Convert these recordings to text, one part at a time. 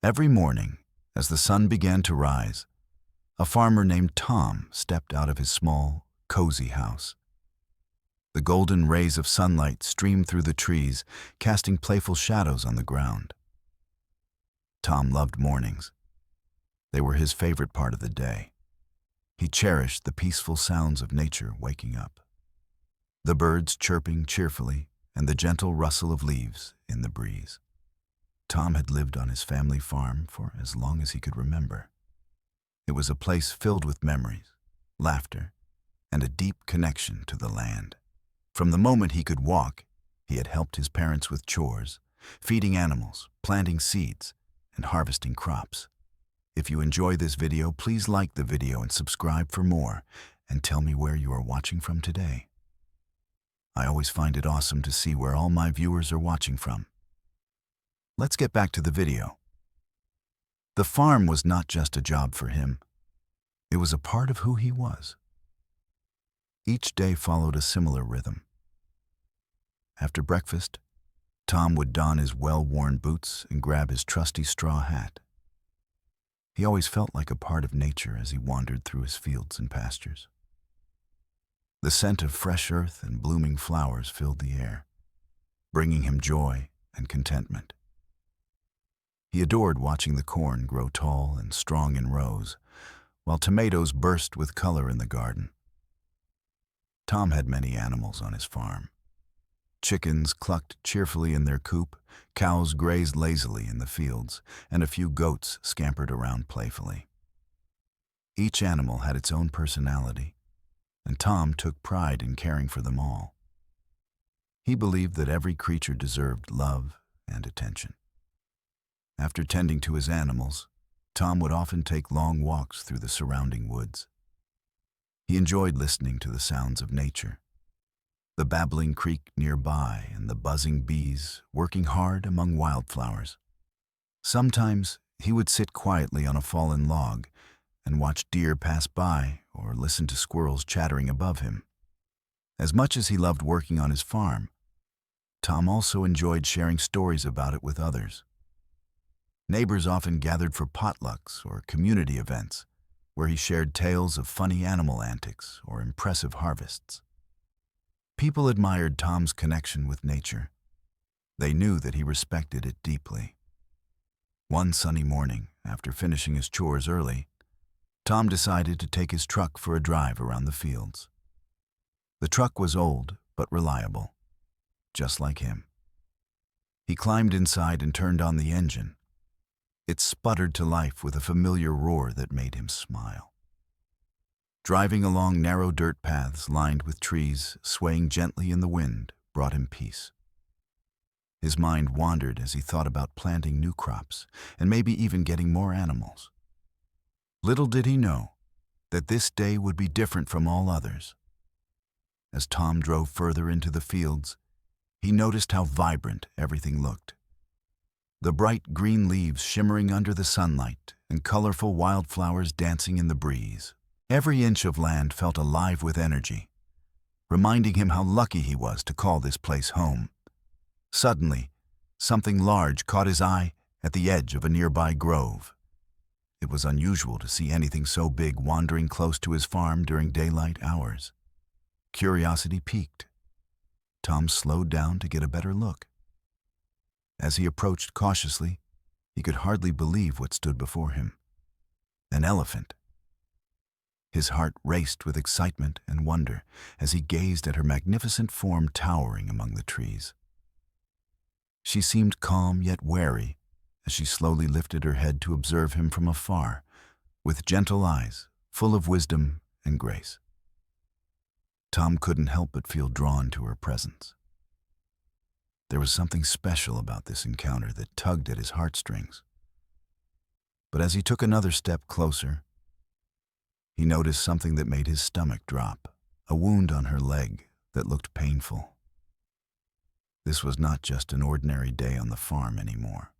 Every morning, as the sun began to rise, a farmer named Tom stepped out of his small, cozy house. The golden rays of sunlight streamed through the trees, casting playful shadows on the ground. Tom loved mornings. They were his favorite part of the day. He cherished the peaceful sounds of nature waking up, the birds chirping cheerfully, and the gentle rustle of leaves in the breeze. Tom had lived on his family farm for as long as he could remember. It was a place filled with memories, laughter, and a deep connection to the land. From the moment he could walk, he had helped his parents with chores, feeding animals, planting seeds, and harvesting crops. If you enjoy this video, please like the video and subscribe for more, and tell me where you are watching from today. I always find it awesome to see where all my viewers are watching from. Let's get back to the video. The farm was not just a job for him. It was a part of who he was. Each day followed a similar rhythm. After breakfast, Tom would don his well-worn boots and grab his trusty straw hat. He always felt like a part of nature as he wandered through his fields and pastures. The scent of fresh earth and blooming flowers filled the air, bringing him joy and contentment. He adored watching the corn grow tall and strong in rows, while tomatoes burst with color in the garden. Tom had many animals on his farm. Chickens clucked cheerfully in their coop, cows grazed lazily in the fields, and a few goats scampered around playfully. Each animal had its own personality, and Tom took pride in caring for them all. He believed that every creature deserved love and attention. After tending to his animals, Tom would often take long walks through the surrounding woods. He enjoyed listening to the sounds of nature, the babbling creek nearby and the buzzing bees working hard among wildflowers. Sometimes he would sit quietly on a fallen log and watch deer pass by or listen to squirrels chattering above him. As much as he loved working on his farm, Tom also enjoyed sharing stories about it with others. Neighbors often gathered for potlucks or community events, where he shared tales of funny animal antics or impressive harvests. People admired Tom's connection with nature. They knew that he respected it deeply. One sunny morning, after finishing his chores early, Tom decided to take his truck for a drive around the fields. The truck was old but reliable, just like him. He climbed inside and turned on the engine. It sputtered to life with a familiar roar that made him smile. Driving along narrow dirt paths lined with trees swaying gently in the wind brought him peace. His mind wandered as he thought about planting new crops and maybe even getting more animals. Little did he know that this day would be different from all others. As Tom drove further into the fields, he noticed how vibrant everything looked. The bright green leaves shimmering under the sunlight and colorful wildflowers dancing in the breeze. Every inch of land felt alive with energy, reminding him how lucky he was to call this place home. Suddenly, something large caught his eye at the edge of a nearby grove. It was unusual to see anything so big wandering close to his farm during daylight hours. Curiosity piqued. Tom slowed down to get a better look. As he approached cautiously, he could hardly believe what stood before him. An elephant. His heart raced with excitement and wonder as he gazed at her magnificent form towering among the trees. She seemed calm yet wary as she slowly lifted her head to observe him from afar, with gentle eyes full of wisdom and grace. Tom couldn't help but feel drawn to her presence. There was something special about this encounter that tugged at his heartstrings. But as he took another step closer, he noticed something that made his stomach drop, a wound on her leg that looked painful. This was not just an ordinary day on the farm anymore.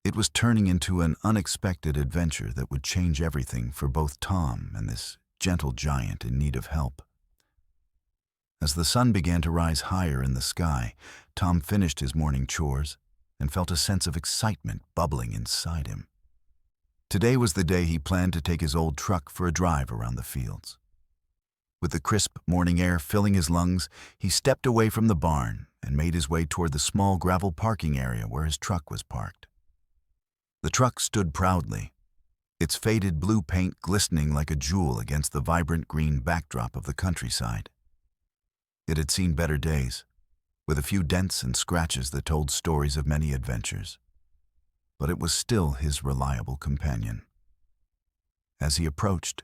It was turning into an unexpected adventure that would change everything for both Tom and this gentle giant in need of help. As the sun began to rise higher in the sky, Tom finished his morning chores and felt a sense of excitement bubbling inside him. Today was the day he planned to take his old truck for a drive around the fields. With the crisp morning air filling his lungs, he stepped away from the barn and made his way toward the small gravel parking area where his truck was parked. The truck stood proudly, its faded blue paint glistening like a jewel against the vibrant green backdrop of the countryside. It had seen better days, with a few dents and scratches that told stories of many adventures. But it was still his reliable companion. As he approached,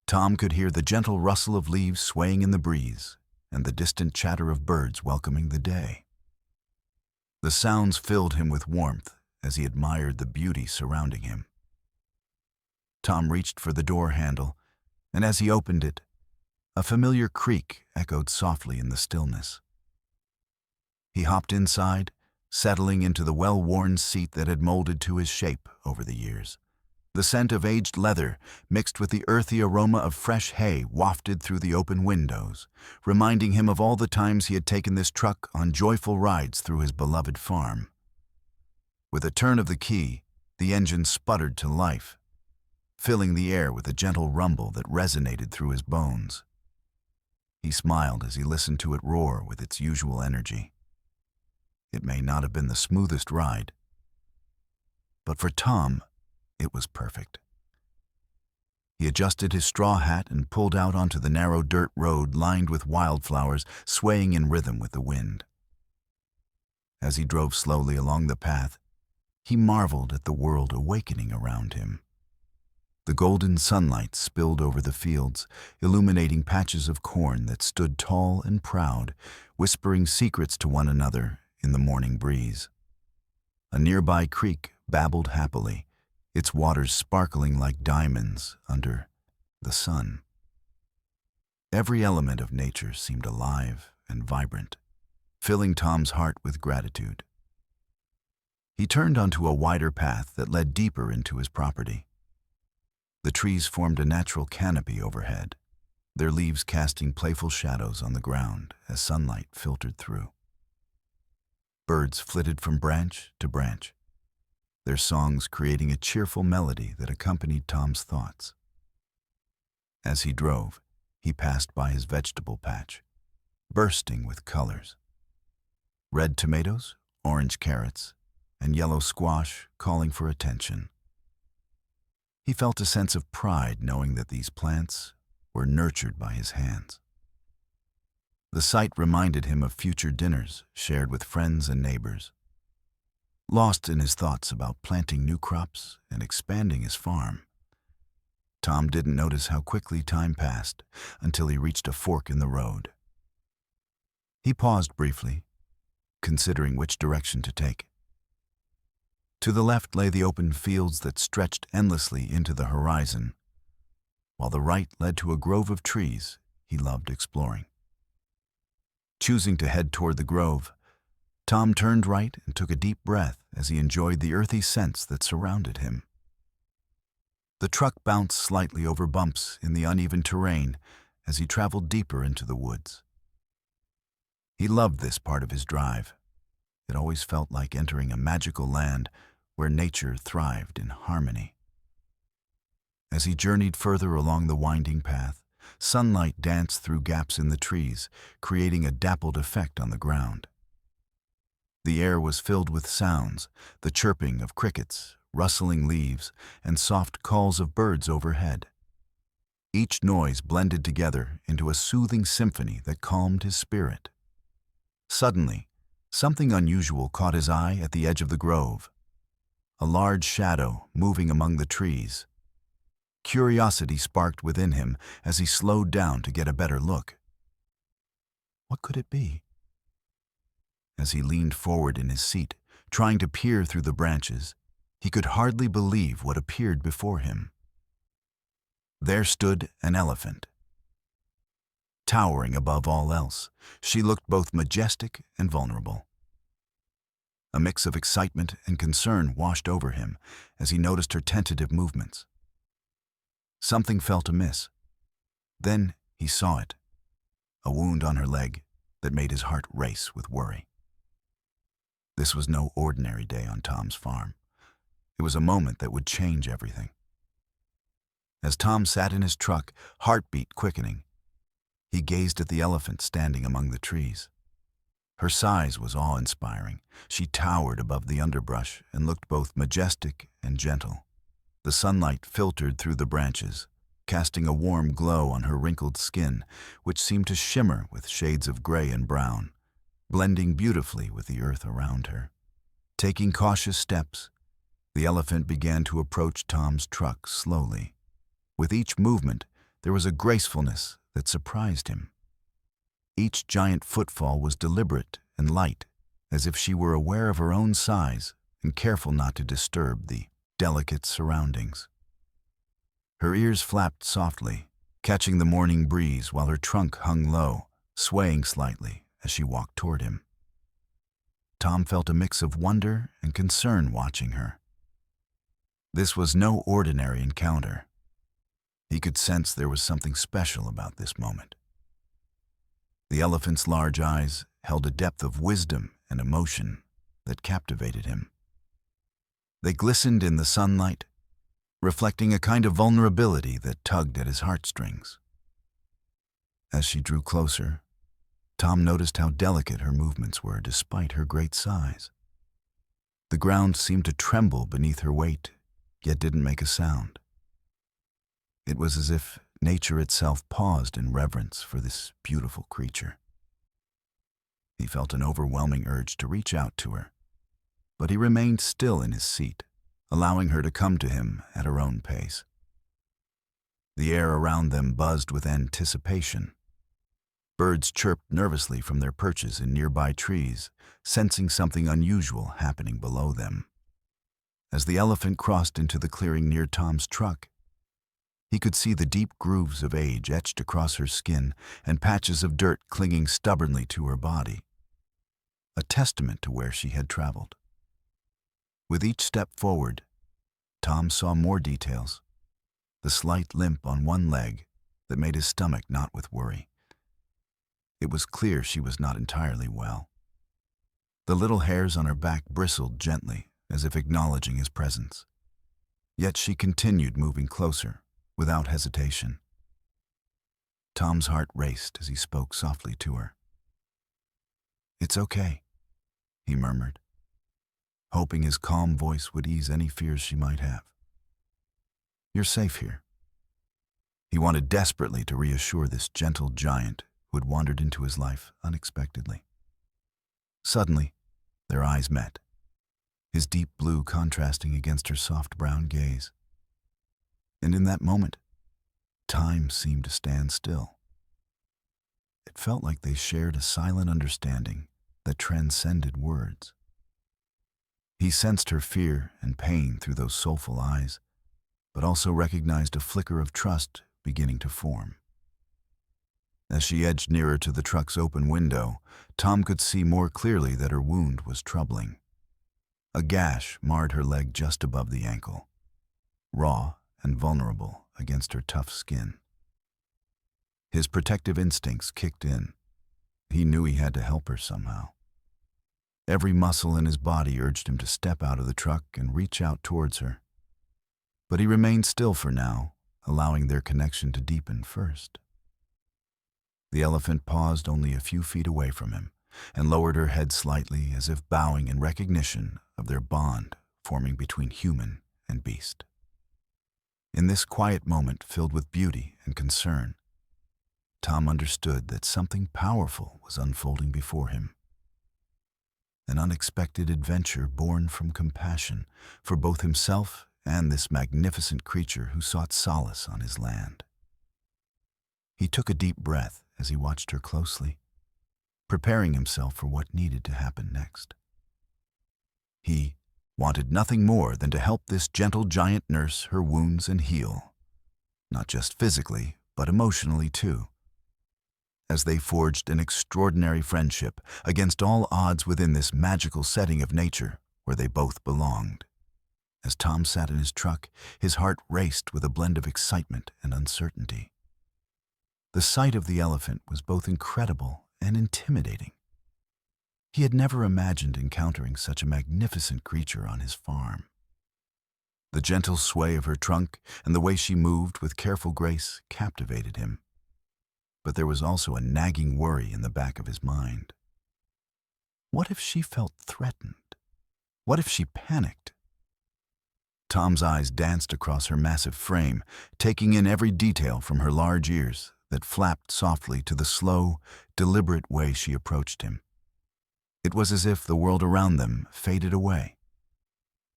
Tom could hear the gentle rustle of leaves swaying in the breeze and the distant chatter of birds welcoming the day. The sounds filled him with warmth as he admired the beauty surrounding him. Tom reached for the door handle, and as he opened it, a familiar creak echoed softly in the stillness. He hopped inside, settling into the well-worn seat that had molded to his shape over the years. The scent of aged leather, mixed with the earthy aroma of fresh hay, wafted through the open windows, reminding him of all the times he had taken this truck on joyful rides through his beloved farm. With a turn of the key, the engine sputtered to life, filling the air with a gentle rumble that resonated through his bones. He smiled as he listened to it roar with its usual energy. It may not have been the smoothest ride, but for Tom, it was perfect. He adjusted his straw hat and pulled out onto the narrow dirt road lined with wildflowers swaying in rhythm with the wind. As he drove slowly along the path, he marveled at the world awakening around him. The golden sunlight spilled over the fields, illuminating patches of corn that stood tall and proud, whispering secrets to one another in the morning breeze. A nearby creek babbled happily, its waters sparkling like diamonds under the sun. Every element of nature seemed alive and vibrant, filling Tom's heart with gratitude. He turned onto a wider path that led deeper into his property. The trees formed a natural canopy overhead, their leaves casting playful shadows on the ground as sunlight filtered through. Birds flitted from branch to branch, their songs creating a cheerful melody that accompanied Tom's thoughts. As he drove, he passed by his vegetable patch, bursting with colors. Red tomatoes, orange carrots, and yellow squash calling for attention. He felt a sense of pride knowing that these plants were nurtured by his hands. The sight reminded him of future dinners shared with friends and neighbors. Lost in his thoughts about planting new crops and expanding his farm, Tom didn't notice how quickly time passed until he reached a fork in the road. He paused briefly, considering which direction to take. To the left lay the open fields that stretched endlessly into the horizon, while the right led to a grove of trees he loved exploring. Choosing to head toward the grove, Tom turned right and took a deep breath as he enjoyed the earthy scents that surrounded him. The truck bounced slightly over bumps in the uneven terrain as he traveled deeper into the woods. He loved this part of his drive. It always felt like entering a magical land where nature thrived in harmony. As he journeyed further along the winding path, sunlight danced through gaps in the trees, creating a dappled effect on the ground. The air was filled with sounds, the chirping of crickets, rustling leaves, and soft calls of birds overhead. Each noise blended together into a soothing symphony that calmed his spirit. Suddenly, something unusual caught his eye at the edge of the grove. A large shadow moving among the trees. Curiosity sparked within him as he slowed down to get a better look. What could it be? As he leaned forward in his seat, trying to peer through the branches, he could hardly believe what appeared before him. There stood an elephant. Towering above all else, she looked both majestic and vulnerable. A mix of excitement and concern washed over him as he noticed her tentative movements. Something felt amiss. Then he saw it, a wound on her leg that made his heart race with worry. This was no ordinary day on Tom's farm. It was a moment that would change everything. As Tom sat in his truck, heartbeat quickening, he gazed at the elephant standing among the trees. Her size was awe-inspiring. She towered above the underbrush and looked both majestic and gentle. The sunlight filtered through the branches, casting a warm glow on her wrinkled skin, which seemed to shimmer with shades of gray and brown, blending beautifully with the earth around her. Taking cautious steps, the elephant began to approach Tom's truck slowly. With each movement, there was a gracefulness that surprised him. Each giant footfall was deliberate and light, as if she were aware of her own size and careful not to disturb the delicate surroundings. Her ears flapped softly, catching the morning breeze while her trunk hung low, swaying slightly as she walked toward him. Tom felt a mix of wonder and concern watching her. This was no ordinary encounter. He could sense there was something special about this moment. The elephant's large eyes held a depth of wisdom and emotion that captivated him. They glistened in the sunlight, reflecting a kind of vulnerability that tugged at his heartstrings. As she drew closer, Tom noticed how delicate her movements were despite her great size. The ground seemed to tremble beneath her weight, yet didn't make a sound. It was as if nature itself paused in reverence for this beautiful creature. He felt an overwhelming urge to reach out to her, but he remained still in his seat, allowing her to come to him at her own pace. The air around them buzzed with anticipation. Birds chirped nervously from their perches in nearby trees, sensing something unusual happening below them. As the elephant crossed into the clearing near Tom's truck, he could see the deep grooves of age etched across her skin and patches of dirt clinging stubbornly to her body, a testament to where she had traveled. With each step forward, Tom saw more details, the slight limp on one leg that made his stomach knot with worry. It was clear she was not entirely well. The little hairs on her back bristled gently, as if acknowledging his presence. Yet she continued moving closer, without hesitation. Tom's heart raced as he spoke softly to her. "It's okay," he murmured, hoping his calm voice would ease any fears she might have. "You're safe here." He wanted desperately to reassure this gentle giant who had wandered into his life unexpectedly. Suddenly, their eyes met, his deep blue contrasting against her soft brown gaze. And in that moment, time seemed to stand still. It felt like they shared a silent understanding that transcended words. He sensed her fear and pain through those soulful eyes, but also recognized a flicker of trust beginning to form. As she edged nearer to the truck's open window, Tom could see more clearly that her wound was troubling. A gash marred her leg just above the ankle, raw and vulnerable against her tough skin. His protective instincts kicked in. He knew he had to help her somehow. Every muscle in his body urged him to step out of the truck and reach out towards her. But he remained still for now, allowing their connection to deepen first. The elephant paused only a few feet away from him and lowered her head slightly as if bowing in recognition of their bond forming between human and beast. In this quiet moment filled with beauty and concern, Tom understood that something powerful was unfolding before him. An unexpected adventure born from compassion for both himself and this magnificent creature who sought solace on his land. He took a deep breath as he watched her closely, preparing himself for what needed to happen next. He wanted nothing more than to help this gentle giant nurse her wounds and heal, not just physically, but emotionally too. As they forged an extraordinary friendship against all odds within this magical setting of nature where they both belonged. As Tom sat in his truck, his heart raced with a blend of excitement and uncertainty. The sight of the elephant was both incredible and intimidating. He had never imagined encountering such a magnificent creature on his farm. The gentle sway of her trunk and the way she moved with careful grace captivated him. But there was also a nagging worry in the back of his mind. What if she felt threatened? What if she panicked? Tom's eyes danced across her massive frame, taking in every detail from her large ears that flapped softly to the slow, deliberate way she approached him. It was as if the world around them faded away,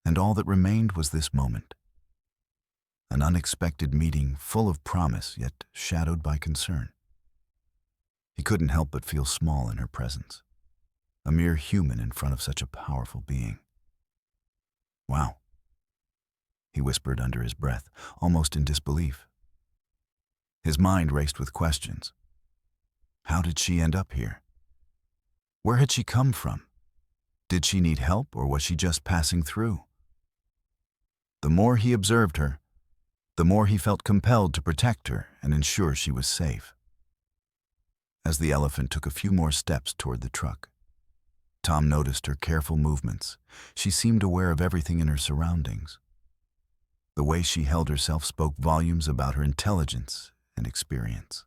and all that remained was this moment. An unexpected meeting full of promise, yet shadowed by concern. He couldn't help but feel small in her presence, a mere human in front of such a powerful being. "Wow," he whispered under his breath, almost in disbelief. His mind raced with questions. How did she end up here? Where had she come from? Did she need help, or was she just passing through? The more he observed her, the more he felt compelled to protect her and ensure she was safe. As the elephant took a few more steps toward the truck, Tom noticed her careful movements. She seemed aware of everything in her surroundings. The way she held herself spoke volumes about her intelligence and experience.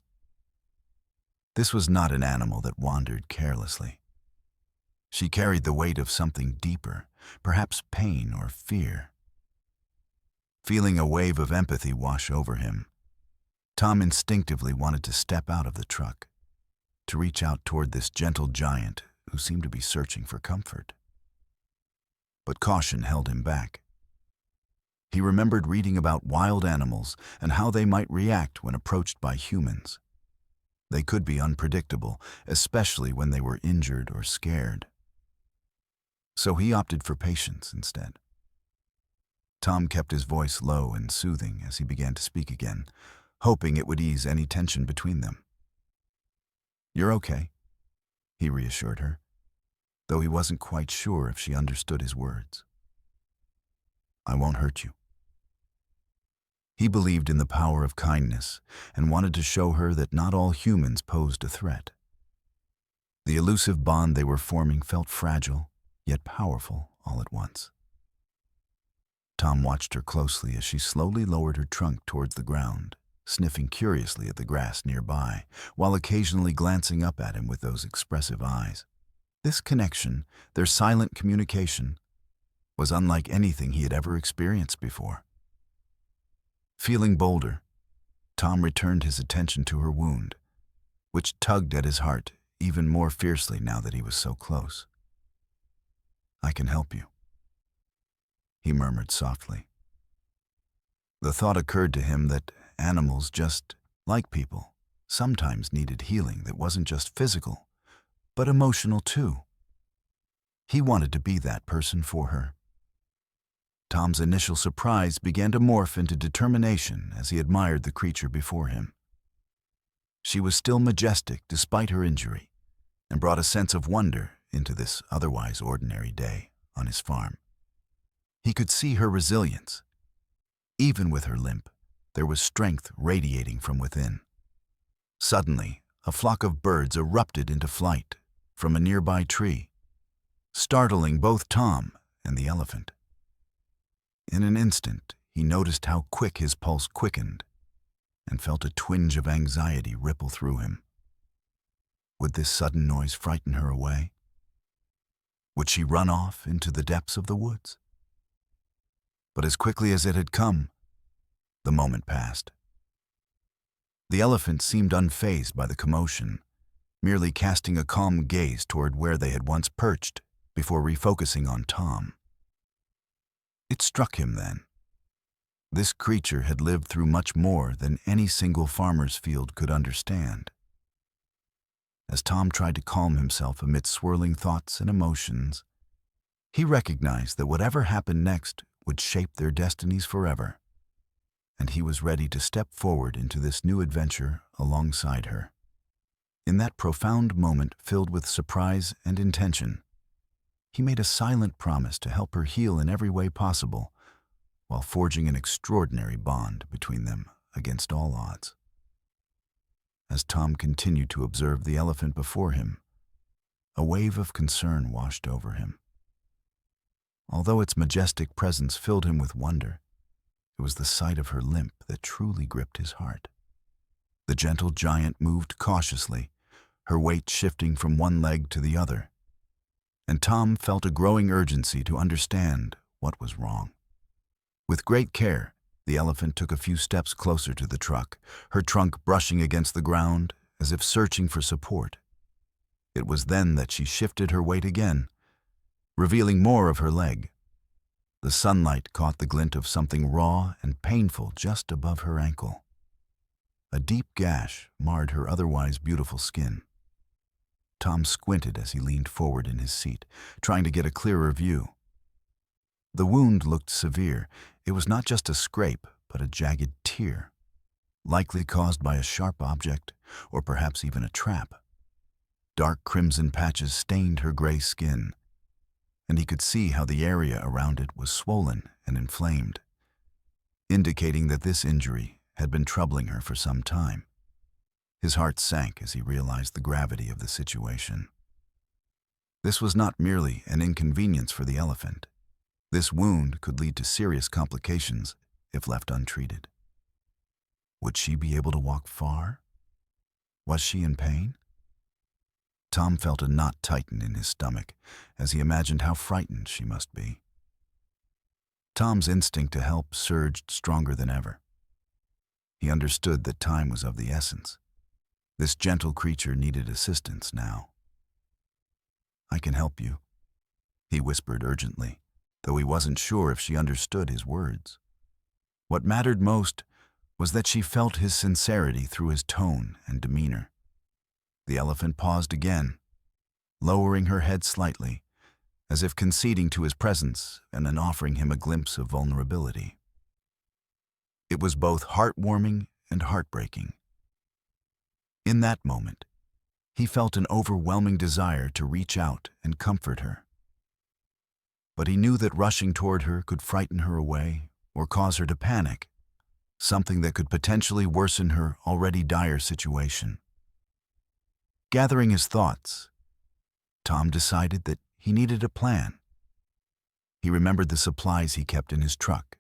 This was not an animal that wandered carelessly. She carried the weight of something deeper, perhaps pain or fear. Feeling a wave of empathy wash over him, Tom instinctively wanted to step out of the truck, to reach out toward this gentle giant who seemed to be searching for comfort. But caution held him back. He remembered reading about wild animals and how they might react when approached by humans. They could be unpredictable, especially when they were injured or scared. So he opted for patience instead. Tom kept his voice low and soothing as he began to speak again, hoping it would ease any tension between them. "You're okay," he reassured her, though he wasn't quite sure if she understood his words. "I won't hurt you." He believed in the power of kindness and wanted to show her that not all humans posed a threat. The elusive bond they were forming felt fragile, yet powerful all at once. Tom watched her closely as she slowly lowered her trunk towards the ground, sniffing curiously at the grass nearby, while occasionally glancing up at him with those expressive eyes. This connection, their silent communication, was unlike anything he had ever experienced before. Feeling bolder, Tom returned his attention to her wound, which tugged at his heart even more fiercely now that he was so close. "I can help you," he murmured softly. The thought occurred to him that animals, just like people, sometimes needed healing that wasn't just physical, but emotional too. He wanted to be that person for her. Tom's initial surprise began to morph into determination as he admired the creature before him. She was still majestic despite her injury, and brought a sense of wonder into this otherwise ordinary day on his farm. He could see her resilience. Even with her limp, there was strength radiating from within. Suddenly, a flock of birds erupted into flight from a nearby tree, startling both Tom and the elephant. In an instant, he noticed how quick his pulse quickened and felt a twinge of anxiety ripple through him. Would this sudden noise frighten her away? Would she run off into the depths of the woods? But as quickly as it had come, the moment passed. The elephant seemed unfazed by the commotion, merely casting a calm gaze toward where they had once perched before refocusing on Tom. It struck him then. This creature had lived through much more than any single farmer's field could understand. As Tom tried to calm himself amid swirling thoughts and emotions, he recognized that whatever happened next would shape their destinies forever, and he was ready to step forward into this new adventure alongside her. In that profound moment filled with surprise and intention, he made a silent promise to help her heal in every way possible, while forging an extraordinary bond between them against all odds. As Tom continued to observe the elephant before him, A wave of concern washed over him. Although its majestic presence filled him with wonder, it was the sight of her limp that truly gripped his heart. The gentle giant moved cautiously, her weight shifting from one leg to the other, and Tom felt a growing urgency to understand what was wrong. With great care, the elephant took a few steps closer to the truck, her trunk brushing against the ground as if searching for support. It was then that she shifted her weight again, revealing more of her leg. The sunlight caught the glint of something raw and painful just above her ankle. A deep gash marred her otherwise beautiful skin. Tom squinted as he leaned forward in his seat, trying to get a clearer view. The wound looked severe. It was not just a scrape, but a jagged tear, likely caused by a sharp object, or perhaps even a trap. Dark crimson patches stained her gray skin, and he could see how the area around it was swollen and inflamed, indicating that this injury had been troubling her for some time. His heart sank as he realized the gravity of the situation. This was not merely an inconvenience for the elephant. This wound could lead to serious complications if left untreated. Would she be able to walk far? Was she in pain? Tom felt a knot tighten in his stomach as he imagined how frightened she must be. Tom's instinct to help surged stronger than ever. He understood that time was of the essence. This gentle creature needed assistance now. "I can help you," he whispered urgently, though he wasn't sure if she understood his words. What mattered most was that she felt his sincerity through his tone and demeanor. The elephant paused again, lowering her head slightly, as if conceding to his presence and then offering him a glimpse of vulnerability. It was both heartwarming and heartbreaking. In that moment, he felt an overwhelming desire to reach out and comfort her. But he knew that rushing toward her could frighten her away or cause her to panic, something that could potentially worsen her already dire situation. Gathering his thoughts, Tom decided that he needed a plan. He remembered the supplies he kept in his truck: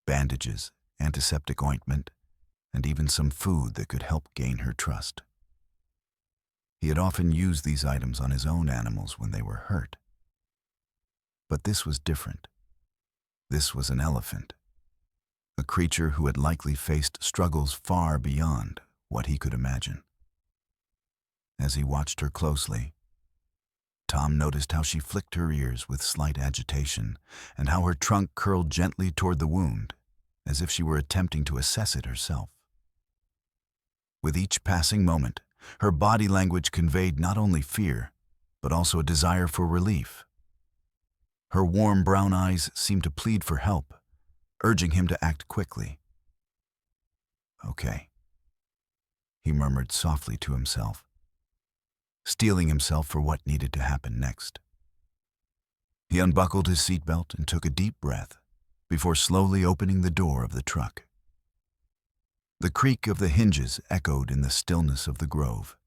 bandages, antiseptic ointment, and even some food that could help gain her trust. He had often used these items on his own animals when they were hurt. But this was different. This was an elephant, a creature who had likely faced struggles far beyond what he could imagine. As he watched her closely, Tom noticed how she flicked her ears with slight agitation and how her trunk curled gently toward the wound, as if she were attempting to assess it herself. With each passing moment, her body language conveyed not only fear, but also a desire for relief. Her warm brown eyes seemed to plead for help, urging him to act quickly. "Okay," he murmured softly to himself, steeling himself for what needed to happen next. He unbuckled his seatbelt and took a deep breath before slowly opening the door of the truck. The creak of the hinges echoed in the stillness of the grove,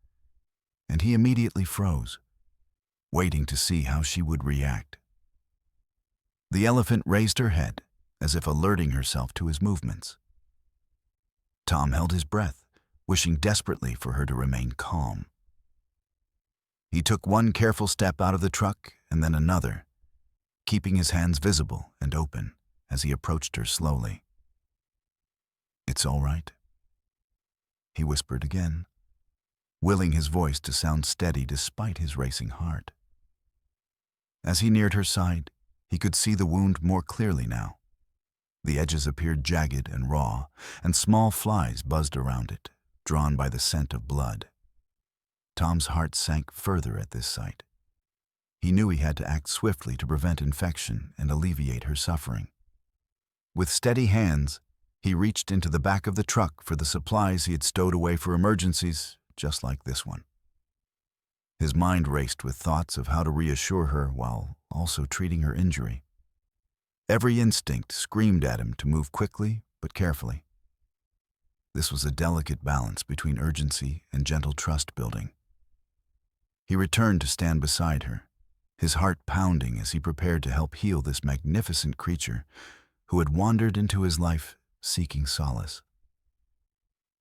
and he immediately froze, waiting to see how she would react. The elephant raised her head, as if alerting herself to his movements. Tom held his breath, wishing desperately for her to remain calm. He took one careful step out of the truck and then another, keeping his hands visible and open as he approached her slowly. "It's all right," he whispered again, willing his voice to sound steady despite his racing heart. As he neared her side, he could see the wound more clearly now. The edges appeared jagged and raw, and small flies buzzed around it, drawn by the scent of blood. Tom's heart sank further at this sight. He knew he had to act swiftly to prevent infection and alleviate her suffering. With steady hands, he reached into the back of the truck for the supplies he had stowed away for emergencies just like this one. His mind raced with thoughts of how to reassure her while also treating her injury. Every instinct screamed at him to move quickly but carefully. This was a delicate balance between urgency and gentle trust building. He returned to stand beside her, his heart pounding as he prepared to help heal this magnificent creature who had wandered into his life seeking solace.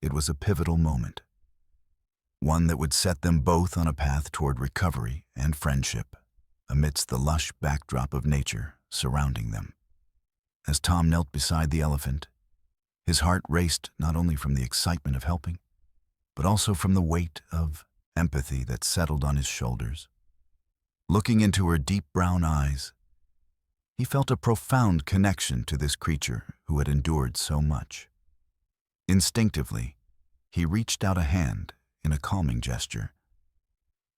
It was a pivotal moment, one that would set them both on a path toward recovery and friendship, amidst the lush backdrop of nature surrounding them. As Tom knelt beside the elephant, his heart raced not only from the excitement of helping, but also from the weight of empathy that settled on his shoulders. Looking into her deep brown eyes, he felt a profound connection to this creature who had endured so much. Instinctively, he reached out a hand in a calming gesture,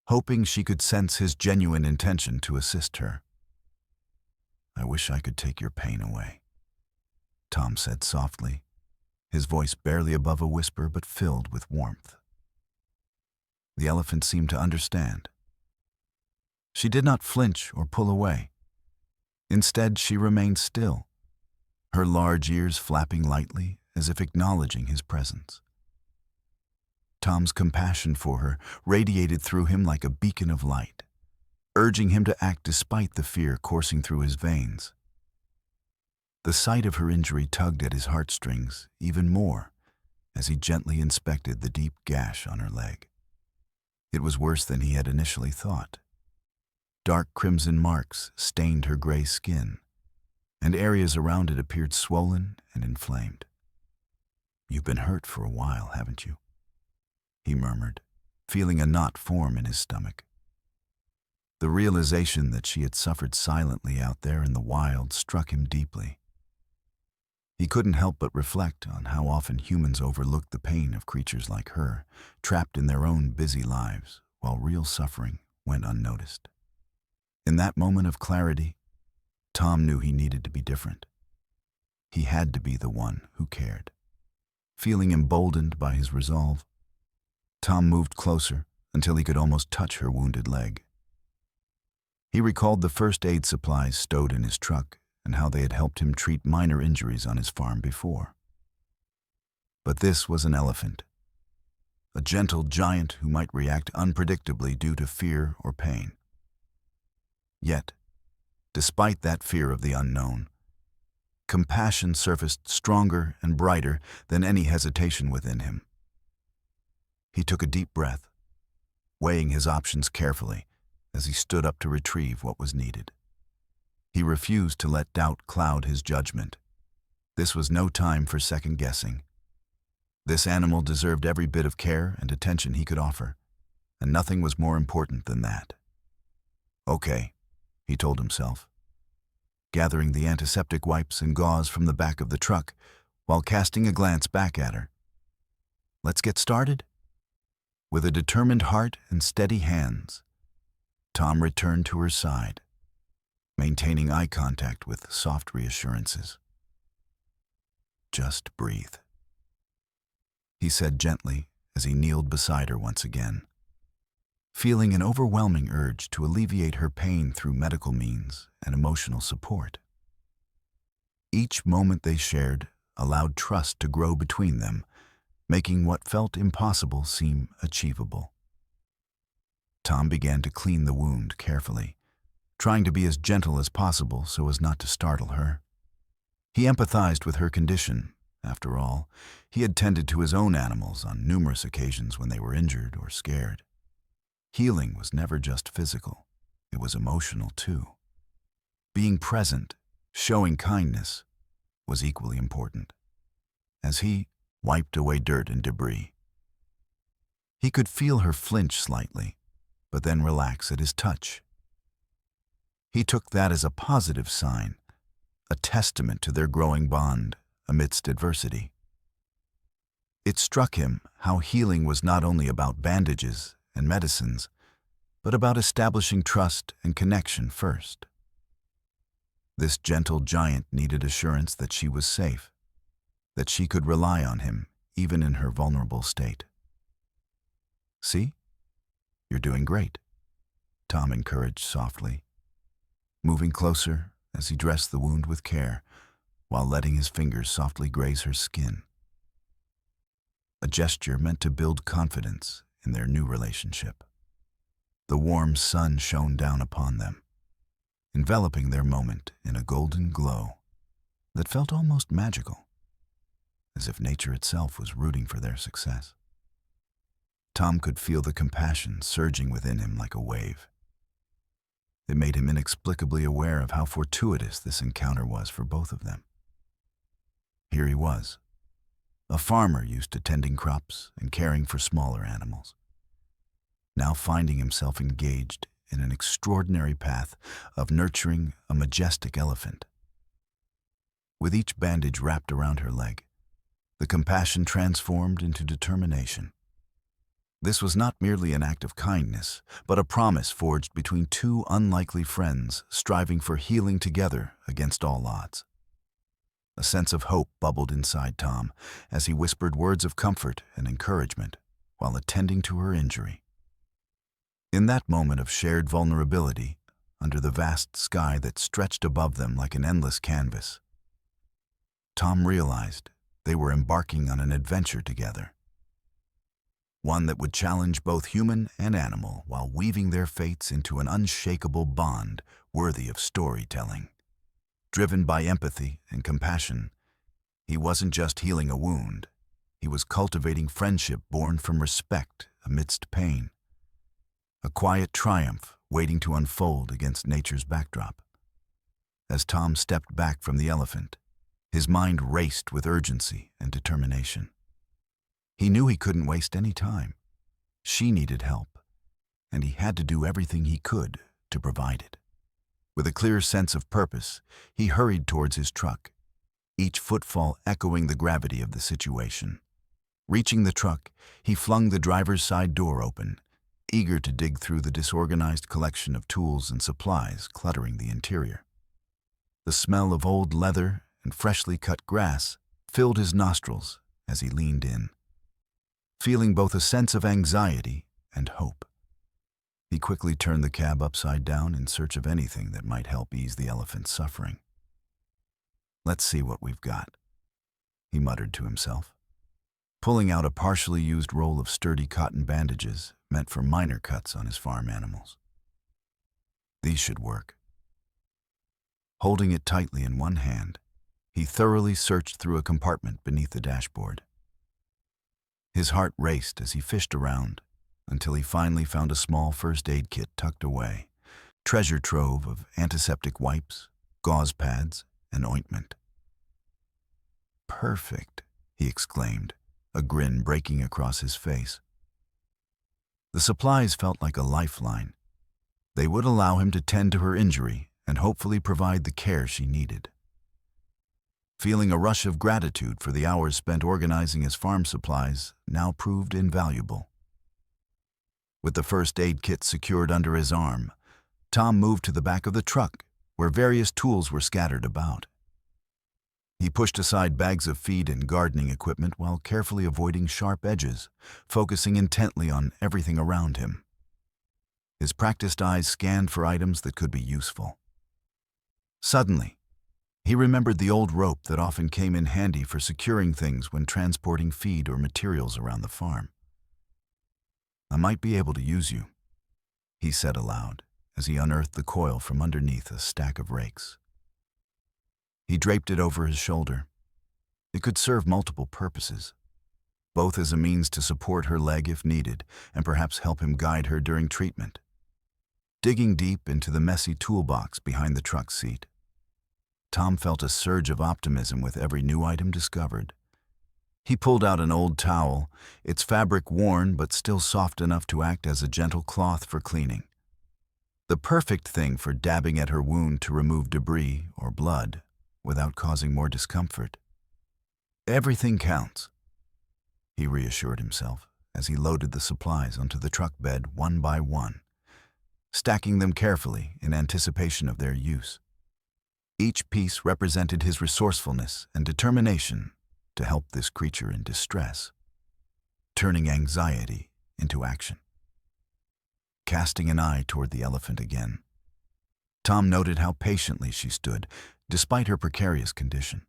hoping she could sense his genuine intention to assist her. "I wish I could take your pain away," Tom said softly, his voice barely above a whisper but filled with warmth. The elephant seemed to understand. She did not flinch or pull away. Instead, she remained still, her large ears flapping lightly as if acknowledging his presence. Tom's compassion for her radiated through him like a beacon of light, urging him to act despite the fear coursing through his veins. The sight of her injury tugged at his heartstrings even more as he gently inspected the deep gash on her leg. It was worse than he had initially thought. Dark crimson marks stained her gray skin, and areas around it appeared swollen and inflamed. "You've been hurt for a while, haven't you?" he murmured, feeling a knot form in his stomach. The realization that she had suffered silently out there in the wild struck him deeply. He couldn't help but reflect on how often humans overlook the pain of creatures like her, trapped in their own busy lives, while real suffering went unnoticed. In that moment of clarity, Tom knew he needed to be different. He had to be the one who cared. Feeling emboldened by his resolve, Tom moved closer until he could almost touch her wounded leg. He recalled the first aid supplies stowed in his truck and how they had helped him treat minor injuries on his farm before. But this was an elephant, a gentle giant who might react unpredictably due to fear or pain. Yet, despite that fear of the unknown, compassion surfaced stronger and brighter than any hesitation within him. He took a deep breath, weighing his options carefully as he stood up to retrieve what was needed. He refused to let doubt cloud his judgment. This was no time for second-guessing. This animal deserved every bit of care and attention he could offer, and nothing was more important than that. "Okay," he told himself, gathering the antiseptic wipes and gauze from the back of the truck while casting a glance back at her. "Let's get started?" With a determined heart and steady hands, Tom returned to her side, maintaining eye contact with soft reassurances. "Just breathe," he said gently as he kneeled beside her once again, feeling an overwhelming urge to alleviate her pain through medical means and emotional support. Each moment they shared allowed trust to grow between them, making what felt impossible seem achievable. Tom began to clean the wound carefully, trying to be as gentle as possible so as not to startle her. He empathized with her condition. After all, he had tended to his own animals on numerous occasions when they were injured or scared. Healing was never just physical, it was emotional too. Being present, showing kindness, was equally important. As he wiped away dirt and debris, he could feel her flinch slightly, but then relax at his touch. He took that as a positive sign, a testament to their growing bond amidst adversity. It struck him how healing was not only about bandages and medicines, but about establishing trust and connection first. This gentle giant needed assurance that she was safe, that she could rely on him even in her vulnerable state. "See? You're doing great," Tom encouraged softly, moving closer as he dressed the wound with care while letting his fingers softly graze her skin. A gesture meant to build confidence in their new relationship. The warm sun shone down upon them, enveloping their moment in a golden glow that felt almost magical, as if nature itself was rooting for their success. Tom could feel the compassion surging within him like a wave. It made him inexplicably aware of how fortuitous this encounter was for both of them. Here he was, a farmer used to tending crops and caring for smaller animals, now finding himself engaged in an extraordinary path of nurturing a majestic elephant. With each bandage wrapped around her leg, the compassion transformed into determination. This was not merely an act of kindness, but a promise forged between two unlikely friends striving for healing together against all odds. A sense of hope bubbled inside Tom as he whispered words of comfort and encouragement while attending to her injury. In that moment of shared vulnerability, under the vast sky that stretched above them like an endless canvas, Tom realized they were embarking on an adventure together. One that would challenge both human and animal while weaving their fates into an unshakable bond worthy of storytelling. Driven by empathy and compassion, he wasn't just healing a wound, he was cultivating friendship born from respect amidst pain. A quiet triumph waiting to unfold against nature's backdrop. As Tom stepped back from the elephant, his mind raced with urgency and determination. He knew he couldn't waste any time. She needed help, and he had to do everything he could to provide it. With a clear sense of purpose, he hurried towards his truck, each footfall echoing the gravity of the situation. Reaching the truck, he flung the driver's side door open, eager to dig through the disorganized collection of tools and supplies cluttering the interior. The smell of old leather and freshly cut grass filled his nostrils as he leaned in, feeling both a sense of anxiety and hope. He quickly turned the cab upside down in search of anything that might help ease the elephant's suffering. "Let's see what we've got," he muttered to himself, pulling out a partially used roll of sturdy cotton bandages meant for minor cuts on his farm animals. These should work. Holding it tightly in one hand, he thoroughly searched through a compartment beneath the dashboard. His heart raced as he fished around until he finally found a small first aid kit tucked away, treasure trove of antiseptic wipes, gauze pads, and ointment. "Perfect," he exclaimed, a grin breaking across his face. The supplies felt like a lifeline. They would allow him to tend to her injury and hopefully provide the care she needed. Feeling a rush of gratitude for the hours spent organizing his farm supplies now proved invaluable. With the first aid kit secured under his arm, Tom moved to the back of the truck, where various tools were scattered about. He pushed aside bags of feed and gardening equipment while carefully avoiding sharp edges, focusing intently on everything around him. His practiced eyes scanned for items that could be useful. Suddenly, he remembered the old rope that often came in handy for securing things when transporting feed or materials around the farm. "I might be able to use you," he said aloud as he unearthed the coil from underneath a stack of rakes. He draped it over his shoulder. It could serve multiple purposes, both as a means to support her leg if needed and perhaps help him guide her during treatment. Digging deep into the messy toolbox behind the truck seat, Tom felt a surge of optimism with every new item discovered. He pulled out an old towel, its fabric worn but still soft enough to act as a gentle cloth for cleaning. The perfect thing for dabbing at her wound to remove debris or blood without causing more discomfort. "Everything counts," he reassured himself as he loaded the supplies onto the truck bed one by one, stacking them carefully in anticipation of their use. Each piece represented his resourcefulness and determination to help this creature in distress, turning anxiety into action. Casting an eye toward the elephant again, Tom noted how patiently she stood, despite her precarious condition.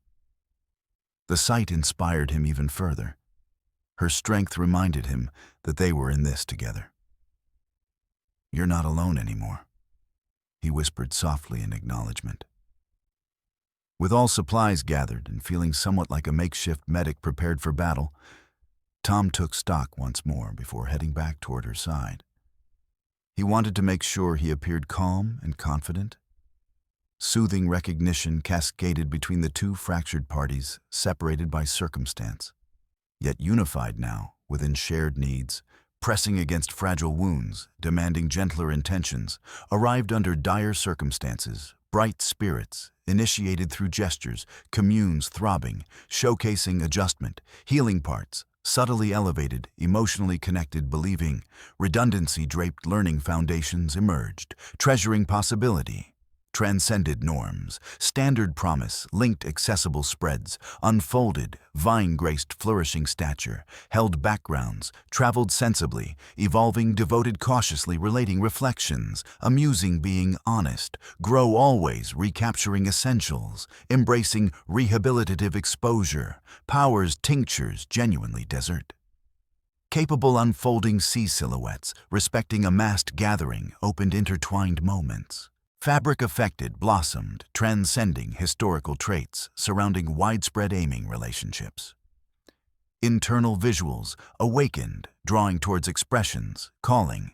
The sight inspired him even further. Her strength reminded him that they were in this together. "You're not alone anymore," he whispered softly in acknowledgement. With all supplies gathered and feeling somewhat like a makeshift medic prepared for battle, Tom took stock once more before heading back toward her side. He wanted to make sure he appeared calm and confident. Soothing recognition cascaded between the two fractured parties, separated by circumstance, yet unified now within shared needs, pressing against fragile wounds, demanding gentler intentions, arrived under dire circumstances, bright spirits, initiated through gestures, communes throbbing, showcasing adjustment, healing parts, subtly elevated, emotionally connected, believing, redundancy-draped learning foundations emerged, treasuring possibility. Transcended norms, standard promise, linked accessible spreads, unfolded, vine-graced flourishing stature, held backgrounds, traveled sensibly, evolving devoted cautiously relating reflections, amusing being honest, grow always recapturing essentials, embracing rehabilitative exposure, powers tinctures genuinely desert. Capable unfolding sea silhouettes, respecting a massed gathering, opened intertwined moments. Fabric affected, blossomed, transcending historical traits surrounding widespread aiming relationships. Internal visuals awakened, drawing towards expressions, calling.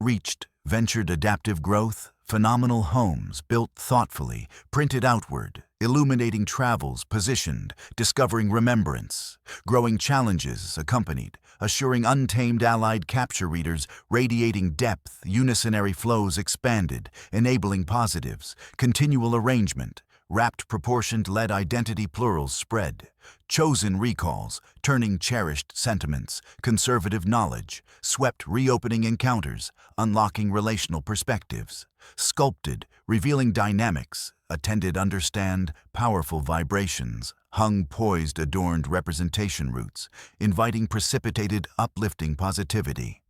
Reached, ventured adaptive growth, phenomenal homes built thoughtfully, printed outward, illuminating travels positioned, discovering remembrance, growing challenges accompanied, assuring untamed allied capture readers, radiating depth, unisonary flows expanded, enabling positives, continual arrangement, wrapped proportioned led identity plurals spread, chosen recalls, turning cherished sentiments, conservative knowledge, swept reopening encounters, unlocking relational perspectives, sculpted, revealing dynamics, attended understand, powerful vibrations, hung poised adorned representation roots, inviting precipitated uplifting positivity.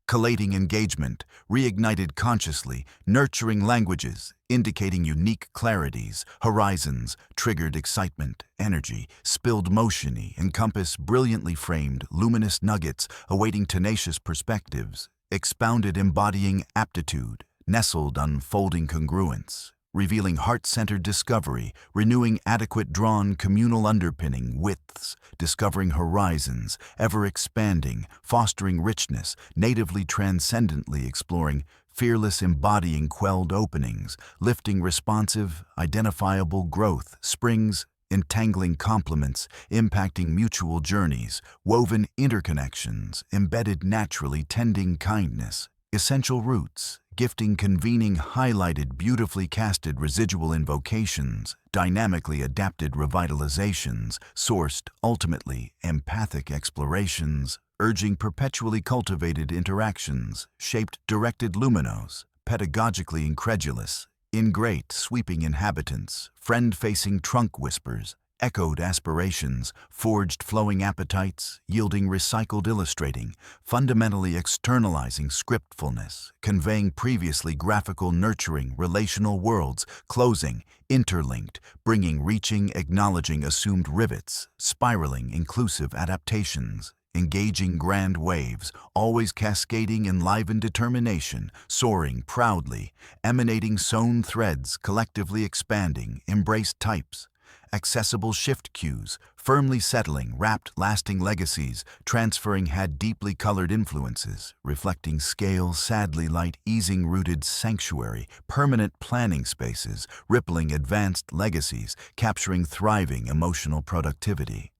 Collating engagement, reignited consciously, nurturing languages, indicating unique clarities, horizons, triggered excitement, energy, spilled motiony, encompass brilliantly framed, luminous nuggets, awaiting tenacious perspectives, expounded embodying aptitude, nestled unfolding congruence, revealing heart-centered discovery, renewing adequate drawn communal underpinning widths, discovering horizons, ever-expanding, fostering richness, natively transcendently exploring, fearless embodying quelled openings, lifting responsive, identifiable growth, springs, entangling complements, impacting mutual journeys, woven interconnections, embedded naturally tending kindness, essential roots, gifting convening highlighted beautifully casted residual invocations, dynamically adapted revitalizations, sourced, ultimately, empathic explorations, urging perpetually cultivated interactions, shaped directed luminos, pedagogically incredulous, ingrate sweeping inhabitants, friend-facing trunk whispers, echoed aspirations, forged flowing appetites, yielding recycled illustrating, fundamentally externalizing scriptfulness, conveying previously graphical nurturing relational worlds, closing, interlinked, bringing reaching, acknowledging assumed rivets, spiraling inclusive adaptations, engaging grand waves, always cascading enlivened determination, soaring proudly, emanating sewn threads, collectively expanding, embraced types, accessible shift cues, firmly settling, wrapped lasting legacies, transferring had deeply colored influences, reflecting scale, sadly light, easing rooted sanctuary, permanent planning spaces, rippling advanced legacies, capturing thriving emotional productivity.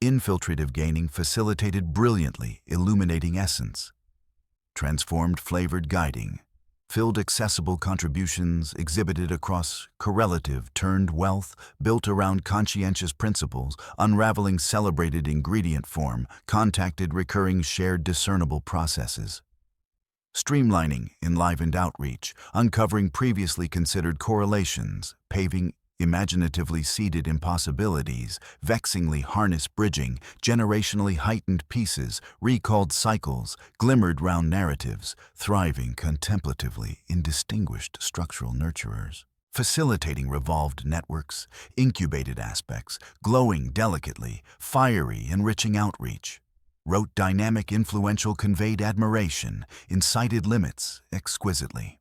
Infiltrative gaining facilitated brilliantly, illuminating essence. Transformed flavored guiding, filled accessible contributions exhibited across correlative turned wealth built around conscientious principles, unraveling celebrated ingredient form, contacted recurring shared discernible processes. Streamlining enlivened outreach, uncovering previously considered correlations, paving imaginatively seeded impossibilities, vexingly harness bridging, generationally heightened pieces, recalled cycles, glimmered round narratives, thriving contemplatively indistinguished structural nurturers, facilitating revolved networks, incubated aspects, glowing delicately, fiery enriching outreach, wrote dynamic, influential, conveyed admiration, incited limits exquisitely.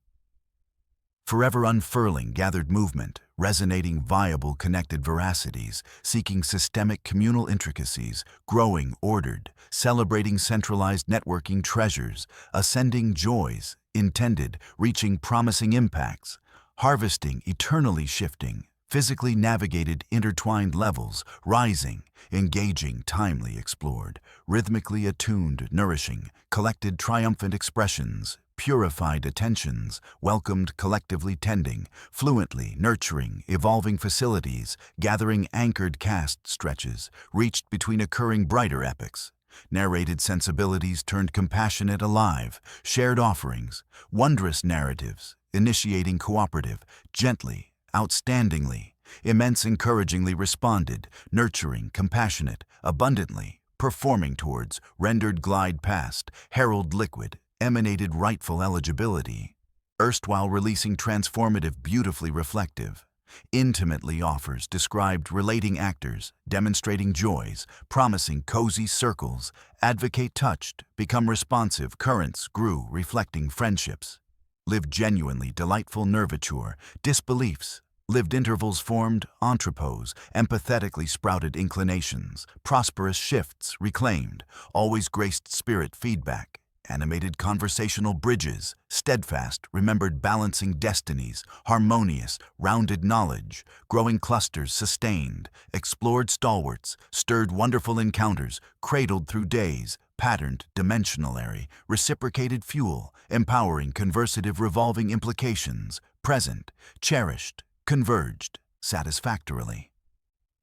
Forever unfurling, gathered movement, resonating, viable, connected veracities, seeking systemic communal intricacies, growing, ordered, celebrating centralized networking treasures, ascending joys, intended, reaching promising impacts, harvesting, eternally shifting, physically navigated, intertwined levels, rising, engaging, timely explored, rhythmically attuned, nourishing, collected, triumphant expressions, purified attentions, welcomed, collectively tending, fluently nurturing, evolving facilities, gathering, anchored, cast stretches, reached between occurring brighter epochs, narrated sensibilities turned compassionate, alive, shared offerings, wondrous narratives, initiating, cooperative, gently, outstandingly, immense, encouragingly responded, nurturing, compassionate, abundantly, performing towards, rendered, glide past, herald, liquid, emanated, rightful eligibility, erstwhile releasing, transformative, beautifully reflective, intimately offers, described, relating actors, demonstrating joys, promising, cozy circles, advocate, touched, become responsive, currents, grew, reflecting, friendships, lived genuinely, delightful, nervature, disbeliefs, lived intervals formed, entrepose, empathetically sprouted inclinations, prosperous shifts, reclaimed, always graced spirit feedback, animated conversational bridges, steadfast, remembered balancing destinies, harmonious, rounded knowledge, growing clusters, sustained, explored stalwarts, stirred wonderful encounters, cradled through days, patterned, dimensionalary, reciprocated fuel, empowering, conversative, revolving implications, present, cherished, converged, satisfactorily.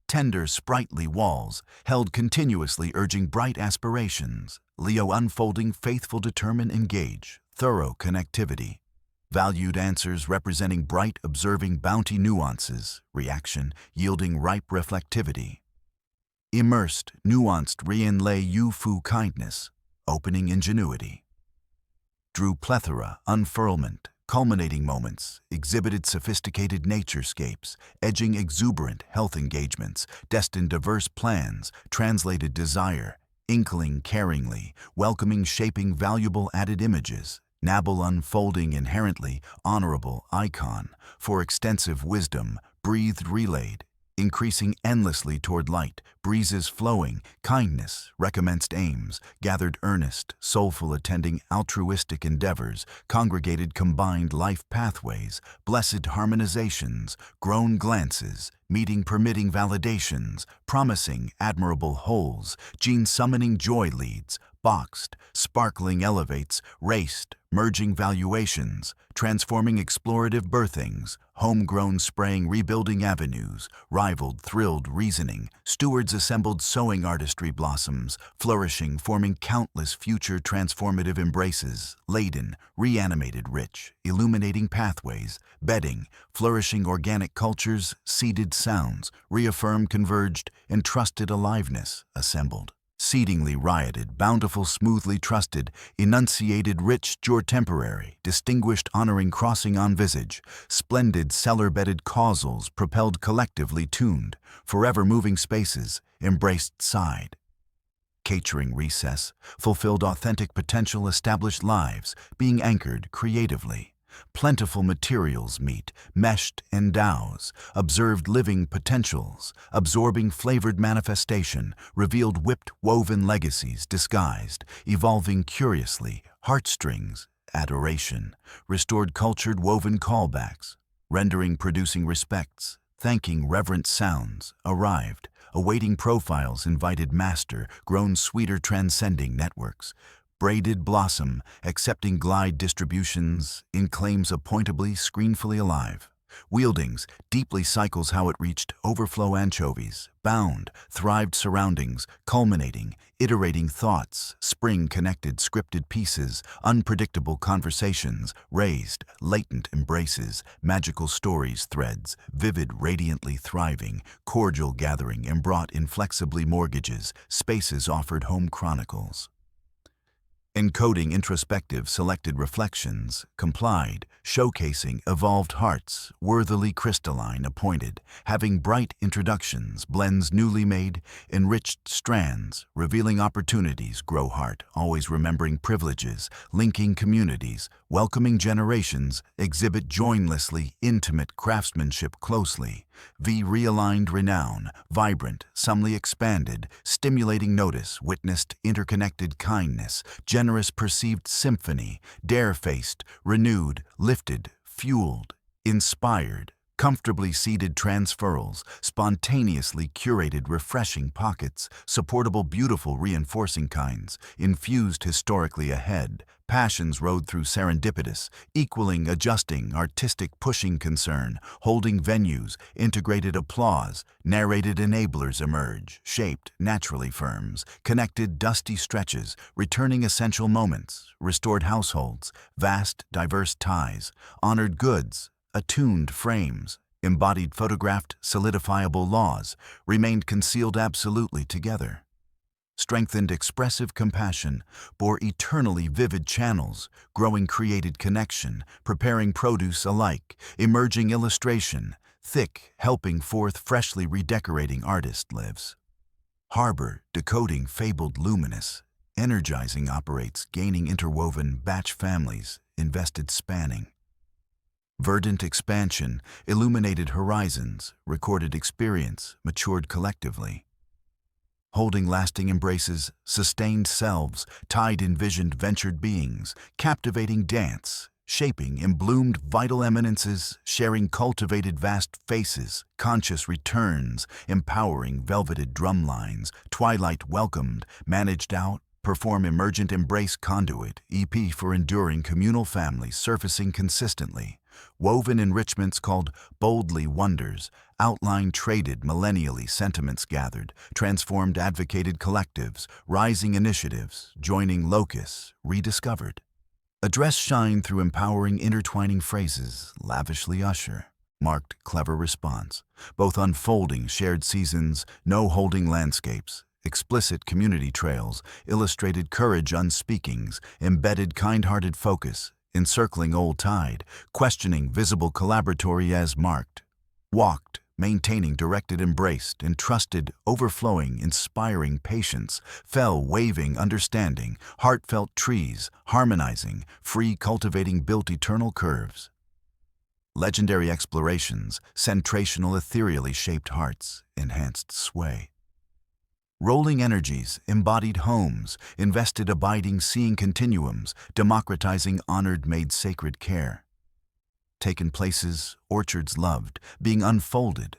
Tender, sprightly walls, held continuously, urging bright aspirations, Leo unfolding, faithful, determine, engage, thorough connectivity. Valued answers representing bright, observing, bounty, nuances, reaction, yielding, ripe reflectivity. Immersed, nuanced, re-inlay, yu-fu, kindness, opening, ingenuity. Drew plethora, unfurlment, culminating moments, exhibited sophisticated naturescapes, edging exuberant health engagements, destined diverse plans, translated desire, inkling caringly, welcoming, shaping, valuable added images, nabble unfolding, inherently, honorable icon, for extensive wisdom, breathed, relayed, increasing endlessly toward light, breezes flowing, kindness, recommenced aims, gathered earnest, soulful attending altruistic endeavors, congregated combined life pathways, blessed harmonizations, grown glances, meeting permitting validations, promising admirable wholes, gene summoning joy leads, boxed, sparkling elevates, raced, merging valuations, transforming explorative birthings, homegrown spraying rebuilding avenues, rivaled thrilled reasoning, stewards assembled sowing artistry blossoms, flourishing forming countless future transformative embraces, laden, reanimated rich, illuminating pathways, bedding, flourishing organic cultures, seeded sounds, reaffirmed converged, entrusted aliveness, assembled. Seedingly rioted, bountiful, smoothly trusted, enunciated, rich, jure temporary, distinguished, honoring, crossing on visage, splendid, cellar-bedded causals, propelled collectively tuned, forever moving spaces, embraced side. Catering recess, fulfilled authentic potential, established lives, being anchored creatively. Plentiful materials meet, meshed endows, observed living potentials, absorbing flavored manifestation, revealed whipped woven legacies disguised, evolving curiously, heartstrings, adoration, restored cultured woven callbacks, rendering producing respects, thanking reverent sounds, arrived, awaiting profiles, invited master, grown sweeter, transcending networks, braided blossom, accepting glide distributions, in claims appointably, screenfully alive. Wieldings, deeply cycles how it reached, overflow anchovies, bound, thrived surroundings, culminating, iterating thoughts, spring connected scripted pieces, unpredictable conversations, raised, latent embraces, magical stories, threads, vivid, radiantly thriving, cordial gathering, embrought inflexibly mortgages, spaces offered home chronicles. encoding introspective selected reflections, complied, showcasing evolved hearts, worthily crystalline appointed, having bright introductions, blends newly made, enriched strands, revealing opportunities, grow heart, always remembering privileges, linking communities, welcoming generations, exhibit joinlessly, intimate craftsmanship closely, realigned renown, vibrant, somely expanded, stimulating notice, witnessed interconnected kindness, generous perceived symphony, dare-faced, renewed, lifted, fueled, inspired, comfortably seated transferals, spontaneously curated refreshing pockets, supportable beautiful reinforcing kinds, infused historically ahead, passions rode through serendipitous, equaling adjusting, artistic pushing concern, holding venues, integrated applause, narrated enablers emerge, shaped naturally firms, connected dusty stretches, returning essential moments, restored households, vast diverse ties, honored goods, attuned frames, embodied photographed solidifiable laws, remained concealed absolutely together. Strengthened expressive compassion, bore eternally vivid channels, growing created connection, preparing produce alike, emerging illustration, thick, helping forth freshly redecorating artist lives. Harbor, decoding fabled luminous, energizing operates, gaining interwoven batch families, invested spanning. Verdant expansion, illuminated horizons, recorded experience, matured collectively. Holding lasting embraces, sustained selves, tied envisioned ventured beings, captivating dance, shaping embloomed vital eminences, sharing cultivated vast faces, conscious returns, empowering velveted drumlines, twilight welcomed, managed out, perform emergent embrace conduit, EP for enduring communal families surfacing consistently. Woven enrichments called boldly wonders, outline traded millennially sentiments gathered, transformed advocated collectives, rising initiatives, joining locus, rediscovered. Address shine through empowering intertwining phrases, lavishly usher, marked clever response, both unfolding shared seasons, no holding landscapes, explicit community trails, illustrated courage unspeakings, embedded kind-hearted focus, encircling old tide, questioning visible collaboratory as marked, walked, maintaining directed embraced, entrusted, overflowing, inspiring patience, fell waving understanding, heartfelt trees, harmonizing, free cultivating built eternal curves. Legendary explorations, centrational ethereally shaped hearts, enhanced sway. Rolling energies, embodied homes, invested abiding seeing continuums, democratizing honored made sacred care. Taken places, orchards loved, being unfolded.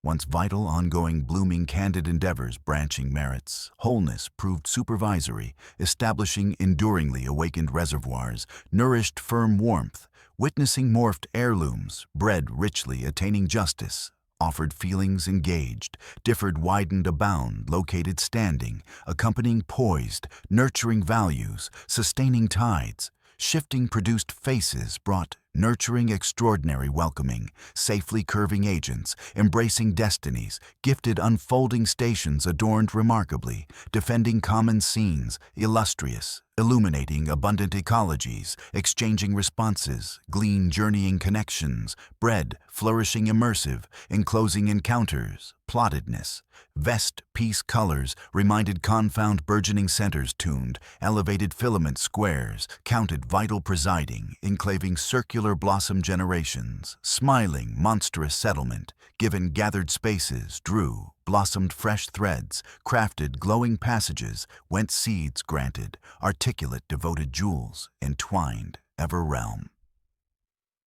Once vital, ongoing, blooming, candid endeavors, branching merits, wholeness proved supervisory, establishing enduringly awakened reservoirs, nourished firm warmth, witnessing morphed heirlooms, bred richly, attaining justice, offered feelings engaged, differed widened abound, located standing, accompanying poised, nurturing values, sustaining tides, shifting produced faces brought nurturing extraordinary welcoming, safely curving agents, embracing destinies, gifted unfolding stations adorned remarkably, defending common scenes, illustrious, illuminating abundant ecologies, exchanging responses, glean journeying connections, bred, flourishing immersive, enclosing encounters, plottedness, vest piece colors, reminded confound burgeoning centers tuned, elevated filament squares, counted vital presiding, enclaving circular blossom generations, smiling monstrous settlement, given gathered spaces, drew, blossomed fresh threads, crafted glowing passages, went seeds granted, articulate devoted jewels, entwined, ever realm.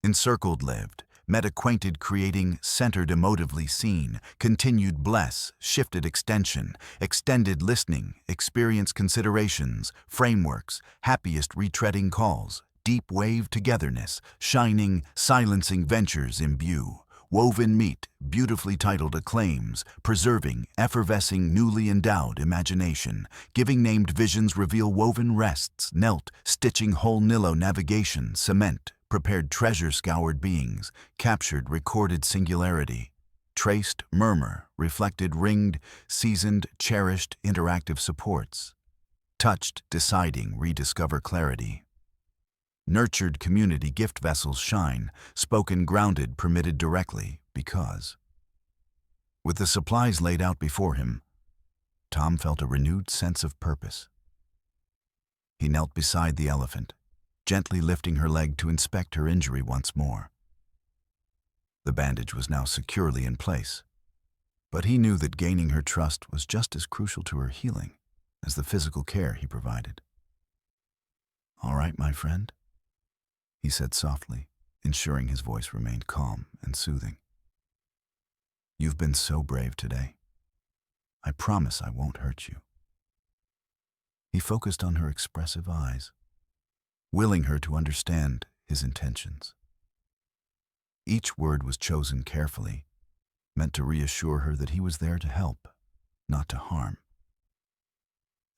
Encircled lived, met acquainted creating, centered emotively seen, continued bless, shifted extension, extended listening, experience considerations, frameworks, happiest retreading calls, deep wave togetherness, shining, silencing ventures imbue, woven meet, beautifully titled acclaims, preserving, effervescing newly endowed imagination, giving named visions reveal woven rests, knelt, stitching whole Nilo navigation, cement, prepared treasure scoured beings, captured recorded singularity, traced murmur, reflected ringed, seasoned, cherished interactive supports. Touched, deciding, rediscover clarity. Nurtured, community, gift vessels shine. Spoken, grounded, permitted directly, because. With the supplies laid out before him, Tom felt a renewed sense of purpose. He knelt beside the elephant, gently lifting her leg to inspect her injury once more. The bandage was now securely in place, but he knew that gaining her trust was just as crucial to her healing as the physical care he provided. "All right, my friend," he said softly, ensuring his voice remained calm and soothing. "You've been so brave today. I promise I won't hurt you." He focused on her expressive eyes, willing her to understand his intentions. Each word was chosen carefully, meant to reassure her that he was there to help, not to harm.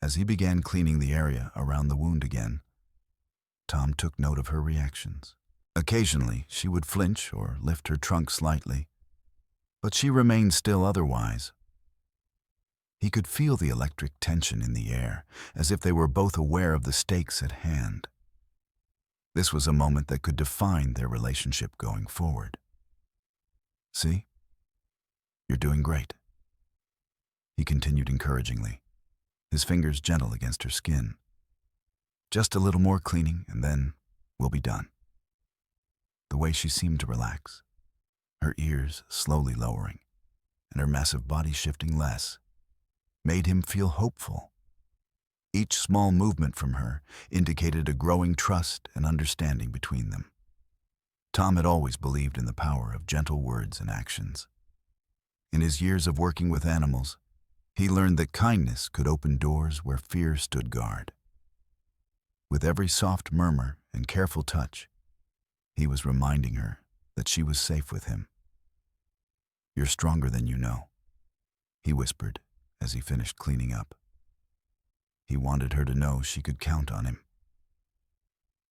As he began cleaning the area around the wound again, Tom took note of her reactions. Occasionally, she would flinch or lift her trunk slightly, but she remained still otherwise. He could feel the electric tension in the air, as if they were both aware of the stakes at hand. This was a moment that could define their relationship going forward. "See? You're doing great," he continued encouragingly, his fingers gentle against her skin. "Just a little more cleaning, and then we'll be done." The way she seemed to relax, her ears slowly lowering, and her massive body shifting less, made him feel hopeful. Each small movement from her indicated a growing trust and understanding between them. Tom had always believed in the power of gentle words and actions. In his years of working with animals, he learned that kindness could open doors where fear stood guard. With every soft murmur and careful touch, he was reminding her that she was safe with him. "You're stronger than you know," he whispered as he finished cleaning up. He wanted her to know she could count on him.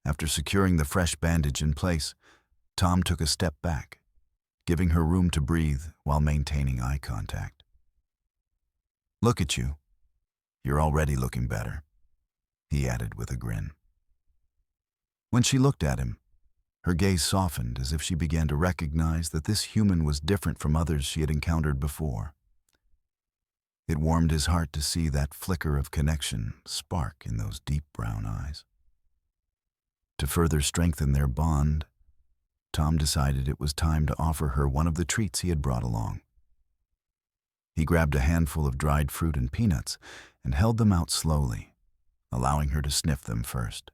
After securing the fresh bandage in place, Tom took a step back, giving her room to breathe while maintaining eye contact. "Look at you. You're already looking better," he added with a grin. When she looked at him, her gaze softened as if she began to recognize that this human was different from others she had encountered before. It warmed his heart to see that flicker of connection spark in those deep brown eyes. To further strengthen their bond, Tom decided it was time to offer her one of the treats he had brought along. He grabbed a handful of dried fruit and peanuts and held them out slowly, allowing her to sniff them first.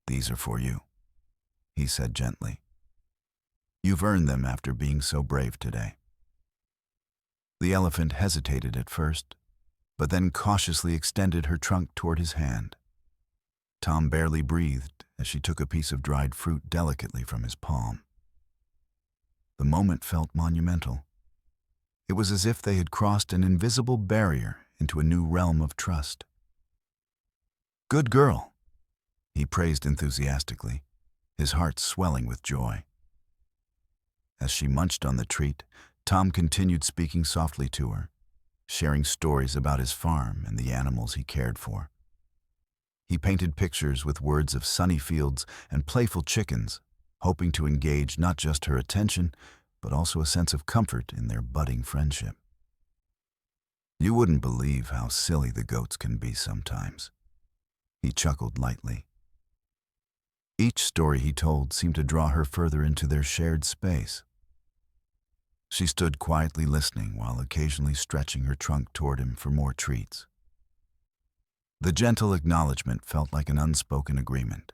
"These are for you," he said gently. "You've earned them after being so brave today." The elephant hesitated at first, but then cautiously extended her trunk toward his hand. Tom barely breathed as she took a piece of dried fruit delicately from his palm. The moment felt monumental. It was as if they had crossed an invisible barrier into a new realm of trust. "Good girl," he praised enthusiastically, his heart swelling with joy. As she munched on the treat, Tom continued speaking softly to her, sharing stories about his farm and the animals he cared for. He painted pictures with words of sunny fields and playful chickens, hoping to engage not just her attention, but also a sense of comfort in their budding friendship. "You wouldn't believe how silly the goats can be sometimes," he chuckled lightly. Each story he told seemed to draw her further into their shared space. She stood quietly listening while occasionally stretching her trunk toward him for more treats. The gentle acknowledgement felt like an unspoken agreement.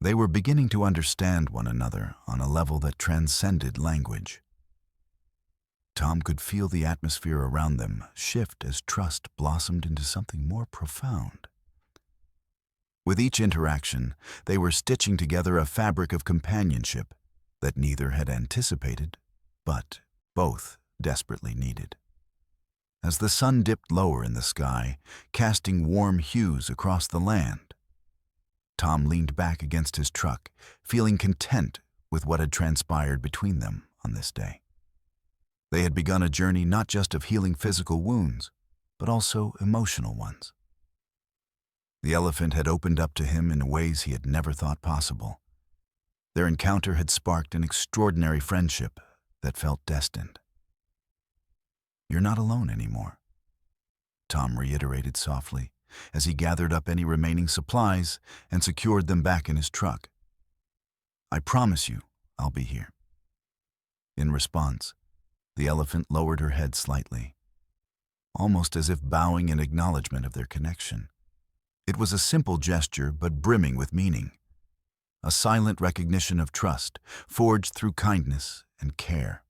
They were beginning to understand one another on a level that transcended language. Tom could feel the atmosphere around them shift as trust blossomed into something more profound. With each interaction, they were stitching together a fabric of companionship that neither had anticipated, but both desperately needed. As the sun dipped lower in the sky, casting warm hues across the land, Tom leaned back against his truck, feeling content with what had transpired between them on this day. They had begun a journey not just of healing physical wounds, but also emotional ones. The elephant had opened up to him in ways he had never thought possible. Their encounter had sparked an extraordinary friendship that felt destined. "You're not alone anymore," Tom reiterated softly as he gathered up any remaining supplies and secured them back in his truck. "I promise you, I'll be here." In response, the elephant lowered her head slightly, almost as if bowing in acknowledgement of their connection. It was a simple gesture, but brimming with meaning. A silent recognition of trust, forged through kindness and care.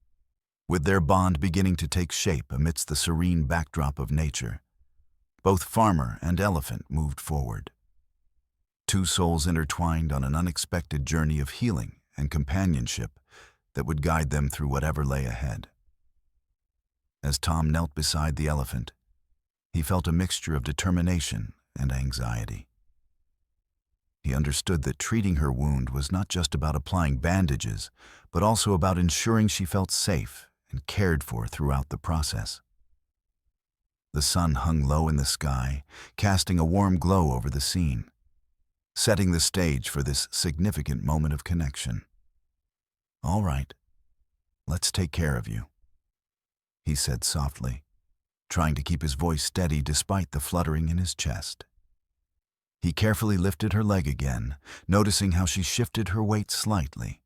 With their bond beginning to take shape amidst the serene backdrop of nature, both farmer and elephant moved forward. Two souls intertwined on an unexpected journey of healing and companionship that would guide them through whatever lay ahead. As Tom knelt beside the elephant, he felt a mixture of determination and anxiety. He understood that treating her wound was not just about applying bandages, but also about ensuring she felt safe and cared for throughout the process. The sun hung low in the sky, casting a warm glow over the scene, setting the stage for this significant moment of connection. "All right, let's take care of you," he said softly, trying to keep his voice steady despite the fluttering in his chest. He carefully lifted her leg again, noticing how she shifted her weight slightly,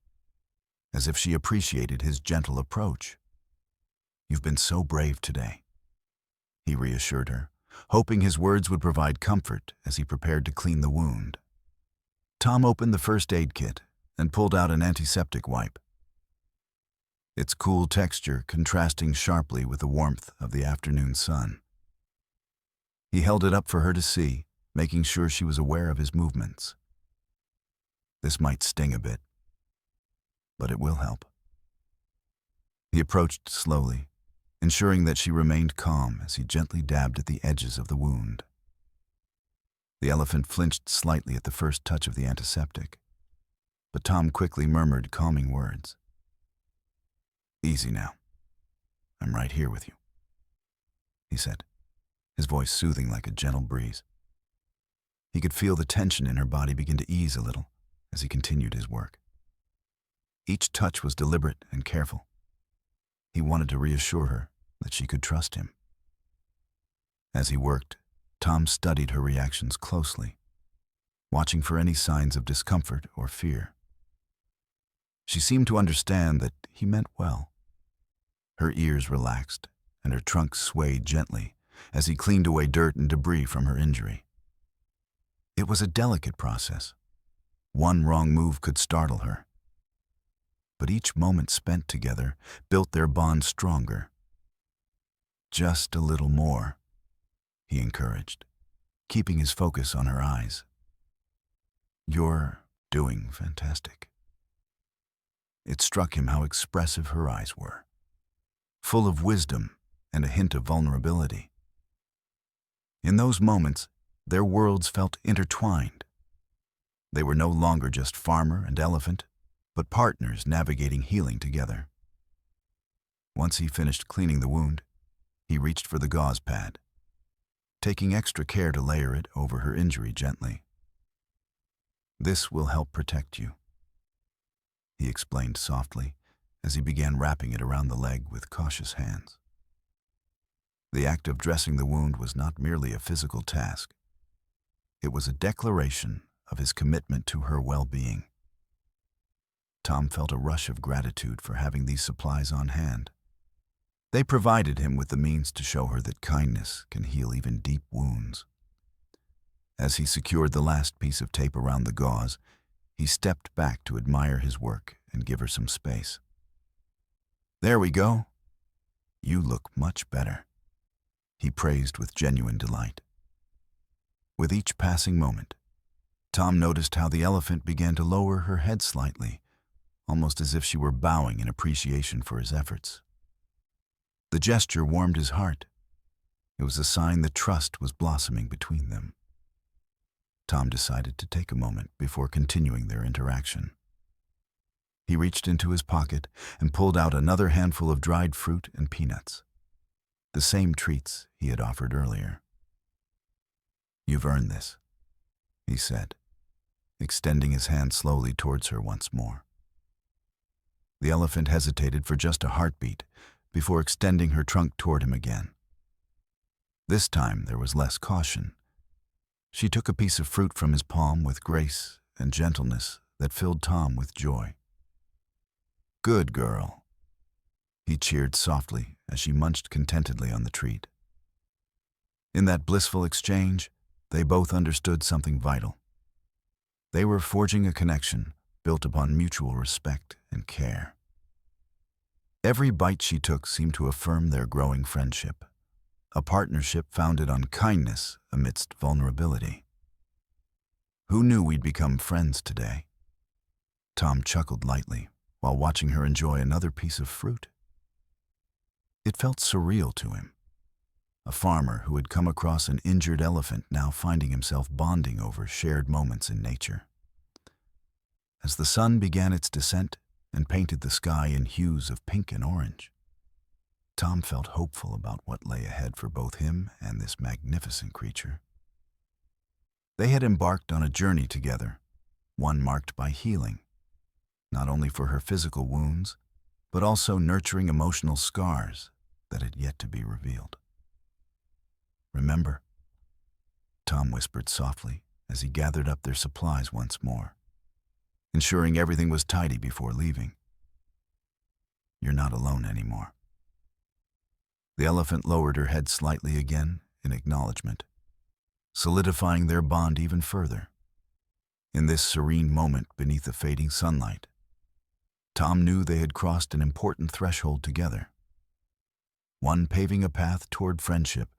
as if she appreciated his gentle approach. "You've been so brave today," he reassured her, hoping his words would provide comfort as he prepared to clean the wound. Tom opened the first aid kit and pulled out an antiseptic wipe, its cool texture contrasting sharply with the warmth of the afternoon sun. He held it up for her to see, making sure she was aware of his movements. "This might sting a bit, but it will help." He approached slowly, ensuring that she remained calm as he gently dabbed at the edges of the wound. The elephant flinched slightly at the first touch of the antiseptic, but Tom quickly murmured calming words. "Easy now. I'm right here with you," he said, his voice soothing like a gentle breeze. He could feel the tension in her body begin to ease a little as he continued his work. Each touch was deliberate and careful. He wanted to reassure her that she could trust him. As he worked, Tom studied her reactions closely, watching for any signs of discomfort or fear. She seemed to understand that he meant well. Her ears relaxed and her trunk swayed gently as he cleaned away dirt and debris from her injury. It was a delicate process. One wrong move could startle her. But each moment spent together built their bond stronger. "Just a little more," he encouraged, keeping his focus on her eyes. "You're doing fantastic." It struck him how expressive her eyes were, full of wisdom and a hint of vulnerability. In those moments, their worlds felt intertwined. They were no longer just farmer and elephant, but partners navigating healing together. Once he finished cleaning the wound, he reached for the gauze pad, taking extra care to layer it over her injury gently. "This will help protect you," he explained softly as he began wrapping it around the leg with cautious hands. The act of dressing the wound was not merely a physical task. It was a declaration of his commitment to her well-being. Tom felt a rush of gratitude for having these supplies on hand. They provided him with the means to show her that kindness can heal even deep wounds. As he secured the last piece of tape around the gauze, he stepped back to admire his work and give her some space. "There we go. You look much better," he praised with genuine delight. With each passing moment, Tom noticed how the elephant began to lower her head slightly, almost as if she were bowing in appreciation for his efforts. The gesture warmed his heart. It was a sign that trust was blossoming between them. Tom decided to take a moment before continuing their interaction. He reached into his pocket and pulled out another handful of dried fruit and peanuts. the same treats he had offered earlier. "You've earned this," he said, extending his hand slowly towards her once more. The elephant hesitated for just a heartbeat before extending her trunk toward him again. This time there was less caution. She took a piece of fruit from his palm with grace and gentleness that filled Tom with joy. "Good girl," he cheered softly as she munched contentedly on the treat. In that blissful exchange, they both understood something vital. They were forging a connection built upon mutual respect and care. Every bite she took seemed to affirm their growing friendship, a partnership founded on kindness amidst vulnerability. "Who knew we'd become friends today?" Tom chuckled lightly while watching her enjoy another piece of fruit. It felt surreal to him. A farmer who had come across an injured elephant now finding himself bonding over shared moments in nature. As the sun began its descent and painted the sky in hues of pink and orange, Tom felt hopeful about what lay ahead for both him and this magnificent creature. They had embarked on a journey together, one marked by healing, not only for her physical wounds, but also nurturing emotional scars that had yet to be revealed. "Remember," Tom whispered softly as he gathered up their supplies once more, ensuring everything was tidy before leaving. "You're not alone anymore." The elephant lowered her head slightly again in acknowledgement, solidifying their bond even further. In this serene moment beneath the fading sunlight, Tom knew they had crossed an important threshold together, one paving a path toward friendship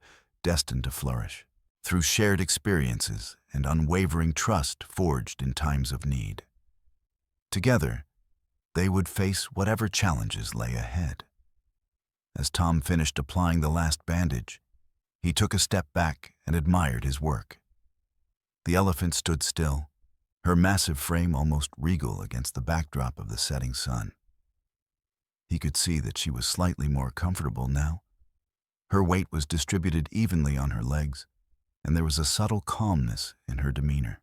destined to flourish through shared experiences and unwavering trust forged in times of need. Together, they would face whatever challenges lay ahead. As Tom finished applying the last bandage, he took a step back and admired his work. The elephant stood still, her massive frame almost regal against the backdrop of the setting sun. He could see that she was slightly more comfortable now. Her weight was distributed evenly on her legs, and there was a subtle calmness in her demeanor.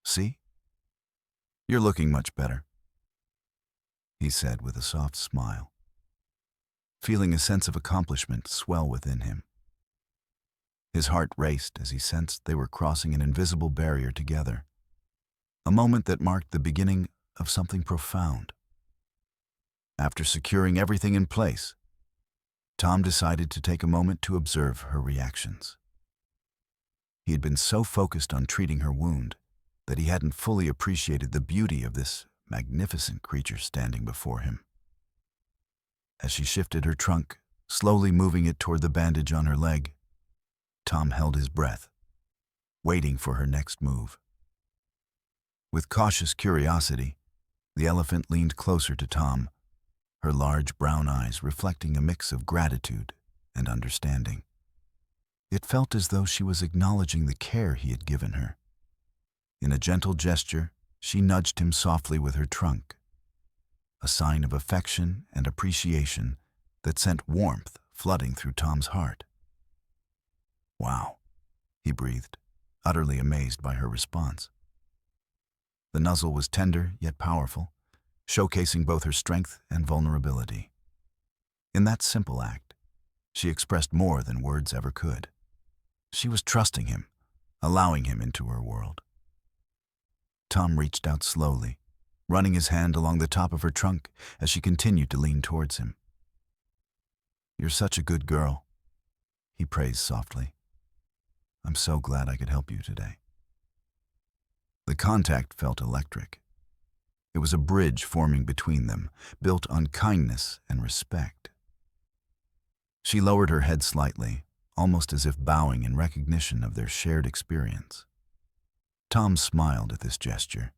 "See? You're looking much better," he said with a soft smile, feeling a sense of accomplishment swell within him. His heart raced as he sensed they were crossing an invisible barrier together, a moment that marked the beginning of something profound. After securing everything in place, Tom decided to take a moment to observe her reactions. He had been so focused on treating her wound that he hadn't fully appreciated the beauty of this magnificent creature standing before him. As she shifted her trunk, slowly moving it toward the bandage on her leg, Tom held his breath, waiting for her next move. With cautious curiosity, the elephant leaned closer to Tom, her large brown eyes reflecting a mix of gratitude and understanding. It felt as though she was acknowledging the care he had given her. In a gentle gesture, she nudged him softly with her trunk, a sign of affection and appreciation that sent warmth flooding through Tom's heart. "Wow," he breathed, utterly amazed by her response. The nuzzle was tender yet powerful, showcasing both her strength and vulnerability. In that simple act, she expressed more than words ever could. She was trusting him, allowing him into her world. Tom reached out slowly, running his hand along the top of her trunk as she continued to lean towards him. "You're such a good girl," he praised softly. "I'm so glad I could help you today." The contact felt electric. It was a bridge forming between them, built on kindness and respect. She lowered her head slightly, almost as if bowing in recognition of their shared experience. Tom smiled at this gesture.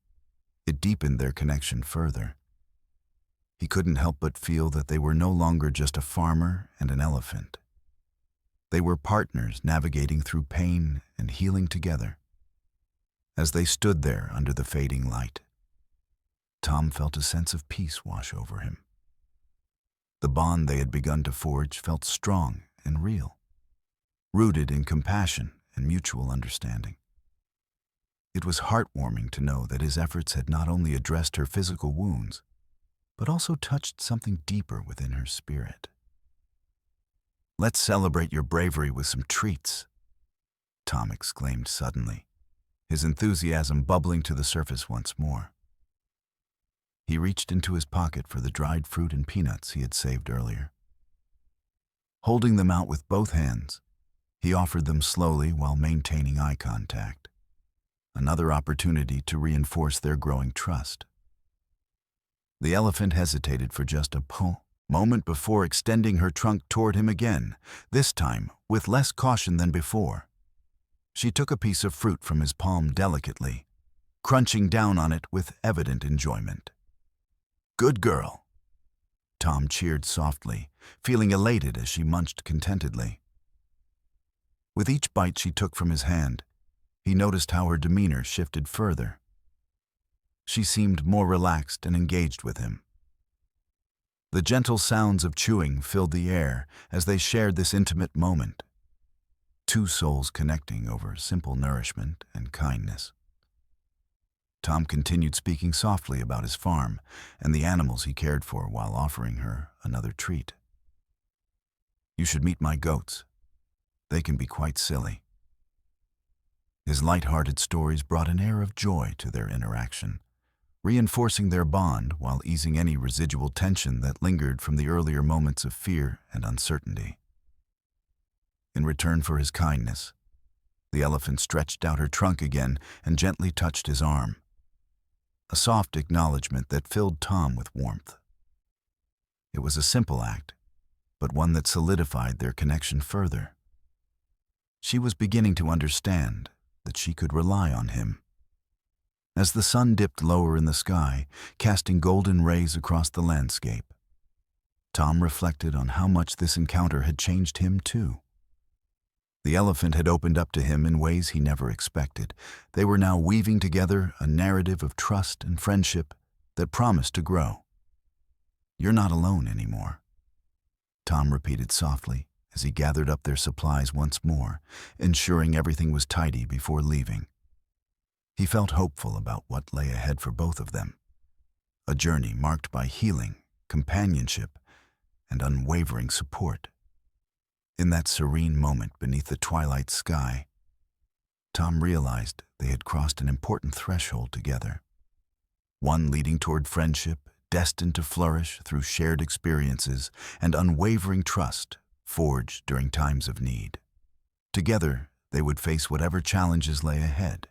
It deepened their connection further. He couldn't help but feel that they were no longer just a farmer and an elephant. They were partners navigating through pain and healing together. As they stood there under the fading light, Tom felt a sense of peace wash over him. The bond they had begun to forge felt strong and real, rooted in compassion and mutual understanding. It was heartwarming to know that his efforts had not only addressed her physical wounds, but also touched something deeper within her spirit. "Let's celebrate your bravery with some treats," Tom exclaimed suddenly, his enthusiasm bubbling to the surface once more. He reached into his pocket for the dried fruit and peanuts he had saved earlier. Holding them out with both hands, he offered them slowly while maintaining eye contact, another opportunity to reinforce their growing trust. The elephant hesitated for just a moment before extending her trunk toward him again, this time with less caution than before. She took a piece of fruit from his palm delicately, crunching down on it with evident enjoyment. "Good girl," Tom cheered softly, feeling elated as she munched contentedly. With each bite she took from his hand, he noticed how her demeanor shifted further. She seemed more relaxed and engaged with him. The gentle sounds of chewing filled the air as they shared this intimate moment, two souls connecting over simple nourishment and kindness. Tom continued speaking softly about his farm and the animals he cared for while offering her another treat. "You should meet my goats. They can be quite silly." His light-hearted stories brought an air of joy to their interaction, reinforcing their bond while easing any residual tension that lingered from the earlier moments of fear and uncertainty. In return for his kindness, the elephant stretched out her trunk again and gently touched his arm, a soft acknowledgement that filled Tom with warmth. It was a simple act, but one that solidified their connection further. She was beginning to understand that she could rely on him. As the sun dipped lower in the sky, casting golden rays across the landscape, Tom reflected on how much this encounter had changed him too. The elephant had opened up to him in ways he never expected. They were now weaving together a narrative of trust and friendship that promised to grow. "You're not alone anymore," Tom repeated softly as he gathered up their supplies once more, ensuring everything was tidy before leaving. He felt hopeful about what lay ahead for both of them, a journey marked by healing, companionship, and unwavering support. In that serene moment beneath the twilight sky, Tom realized they had crossed an important threshold together, one leading toward friendship destined to flourish through shared experiences and unwavering trust forged during times of need. Together, they would face whatever challenges lay ahead,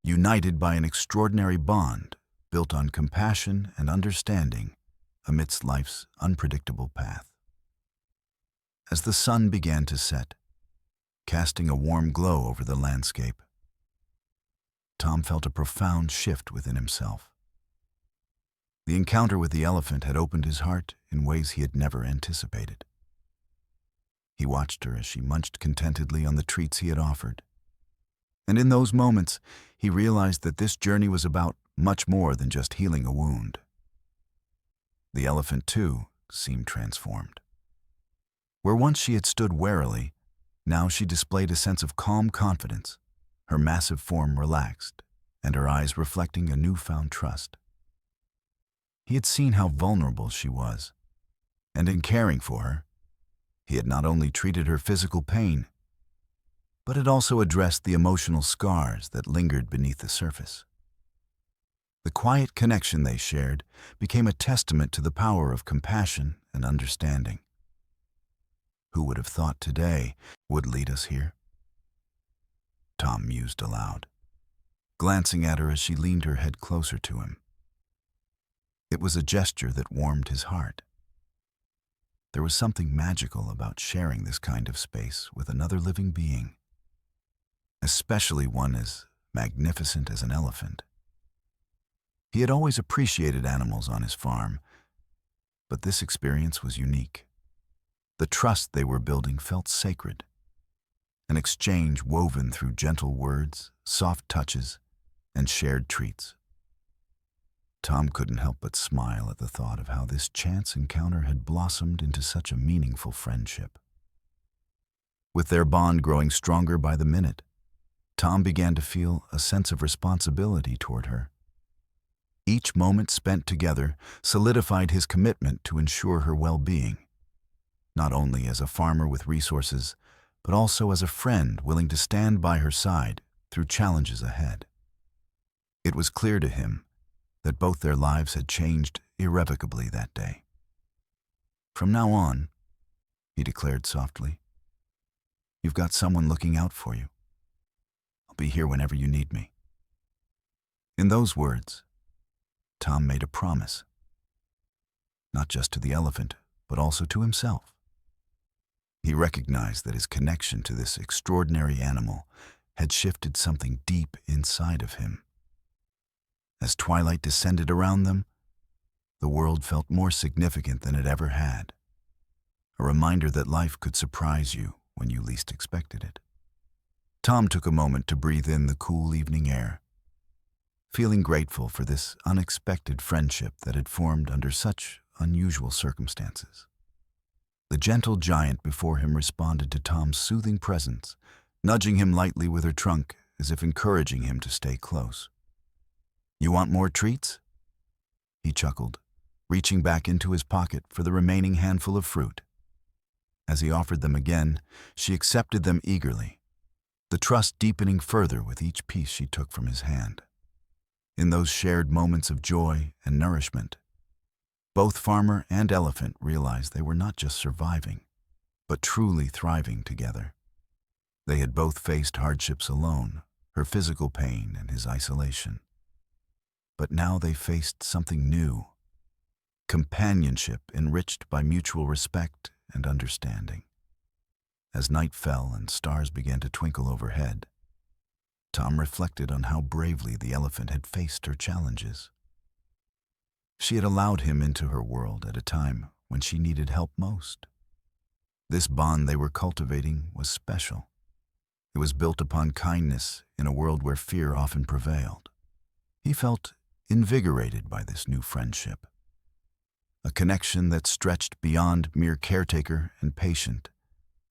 united by an extraordinary bond built on compassion and understanding amidst life's unpredictable path. As the sun began to set, casting a warm glow over the landscape, Tom felt a profound shift within himself. The encounter with the elephant had opened his heart in ways he had never anticipated. He watched her as she munched contentedly on the treats he had offered. And in those moments, he realized that this journey was about much more than just healing a wound. The elephant, too, seemed transformed. Where once she had stood warily, now she displayed a sense of calm confidence, her massive form relaxed, and her eyes reflecting a newfound trust. He had seen how vulnerable she was, and in caring for her, he had not only treated her physical pain, but had also addressed the emotional scars that lingered beneath the surface. The quiet connection they shared became a testament to the power of compassion and understanding. Who would have thought today would lead us here? Tom mused aloud, glancing at her as she leaned her head closer to him. It was a gesture that warmed his heart. There was something magical about sharing this kind of space with another living being, especially one as magnificent as an elephant. He had always appreciated animals on his farm, but this experience was unique. The trust they were building felt sacred, an exchange woven through gentle words, soft touches, and shared treats. Tom couldn't help but smile at the thought of how this chance encounter had blossomed into such a meaningful friendship. With their bond growing stronger by the minute, Tom began to feel a sense of responsibility toward her. Each moment spent together solidified his commitment to ensure her well-being, not only as a farmer with resources, but also as a friend willing to stand by her side through challenges ahead. It was clear to him that both their lives had changed irrevocably that day. "From now on," he declared softly, "you've got someone looking out for you. I'll be here whenever you need me." In those words, Tom made a promise, not just to the elephant, but also to himself. He recognized that his connection to this extraordinary animal had shifted something deep inside of him. As twilight descended around them, the world felt more significant than it ever had, a reminder that life could surprise you when you least expected it. Tom took a moment to breathe in the cool evening air, feeling grateful for this unexpected friendship that had formed under such unusual circumstances. The gentle giant before him responded to Tom's soothing presence, nudging him lightly with her trunk as if encouraging him to stay close. "You want more treats?" He chuckled, reaching back into his pocket for the remaining handful of fruit. As he offered them again, she accepted them eagerly, the trust deepening further with each piece she took from his hand. In those shared moments of joy and nourishment, both farmer and elephant realized they were not just surviving, but truly thriving together. They had both faced hardships alone, her physical pain and his isolation. But now they faced something new, companionship enriched by mutual respect and understanding. As night fell and stars began to twinkle overhead, Tom reflected on how bravely the elephant had faced her challenges. She had allowed him into her world at a time when she needed help most. This bond they were cultivating was special. It was built upon kindness in a world where fear often prevailed. He felt invigorated by this new friendship, a connection that stretched beyond mere caretaker and patient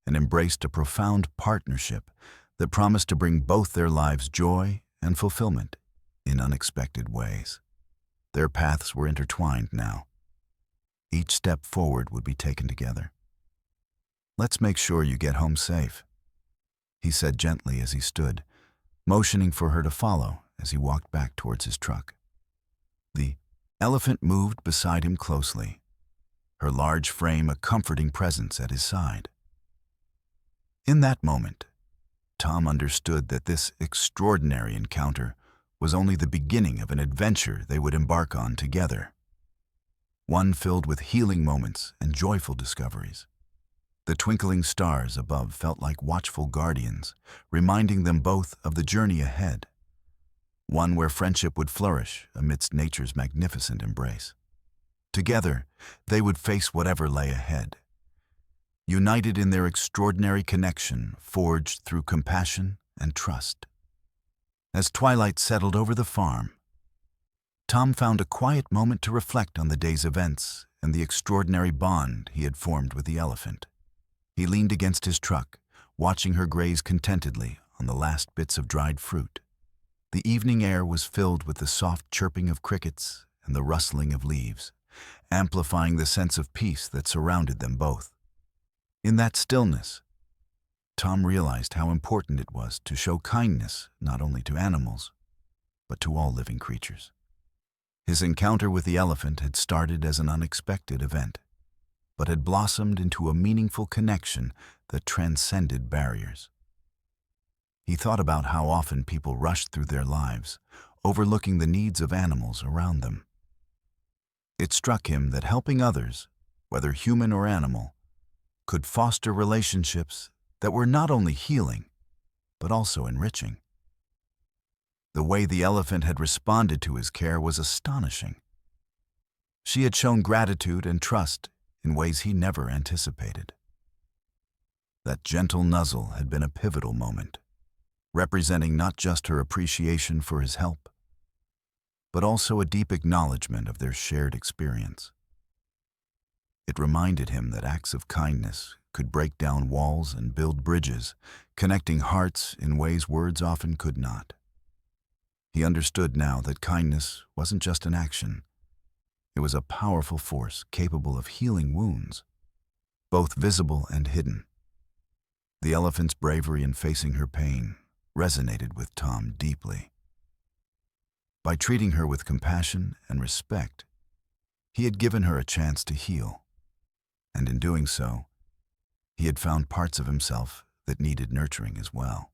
and embraced a profound partnership that promised to bring both their lives joy and fulfillment in unexpected ways. Their paths were intertwined now. Each step forward would be taken together. "Let's make sure you get home safe," he said gently as he stood, motioning for her to follow as he walked back towards his truck. The elephant moved beside him closely, her large frame a comforting presence at his side. In that moment, Tom understood that this extraordinary encounter was only the beginning of an adventure they would embark on together, one filled with healing moments and joyful discoveries. The twinkling stars above felt like watchful guardians, reminding them both of the journey ahead, one where friendship would flourish amidst nature's magnificent embrace. Together, they would face whatever lay ahead, united in their extraordinary connection forged through compassion and trust. As twilight settled over the farm, Tom found a quiet moment to reflect on the day's events and the extraordinary bond he had formed with the elephant. He leaned against his truck, watching her graze contentedly on the last bits of dried fruit. The evening air was filled with the soft chirping of crickets and the rustling of leaves, amplifying the sense of peace that surrounded them both. In that stillness, Tom realized how important it was to show kindness not only to animals, but to all living creatures. His encounter with the elephant had started as an unexpected event, but had blossomed into a meaningful connection that transcended barriers. He thought about how often people rushed through their lives, overlooking the needs of animals around them. It struck him that helping others, whether human or animal, could foster relationships that were not only healing, but also enriching. The way the elephant had responded to his care was astonishing. She had shown gratitude and trust in ways he never anticipated. That gentle nuzzle had been a pivotal moment, representing not just her appreciation for his help, but also a deep acknowledgement of their shared experience. It reminded him that acts of kindness could break down walls and build bridges, connecting hearts in ways words often could not. He understood now that kindness wasn't just an action. It was a powerful force capable of healing wounds, both visible and hidden. The elephant's bravery in facing her pain resonated with Tom deeply. By treating her with compassion and respect, he had given her a chance to heal, and in doing so, he had found parts of himself that needed nurturing as well.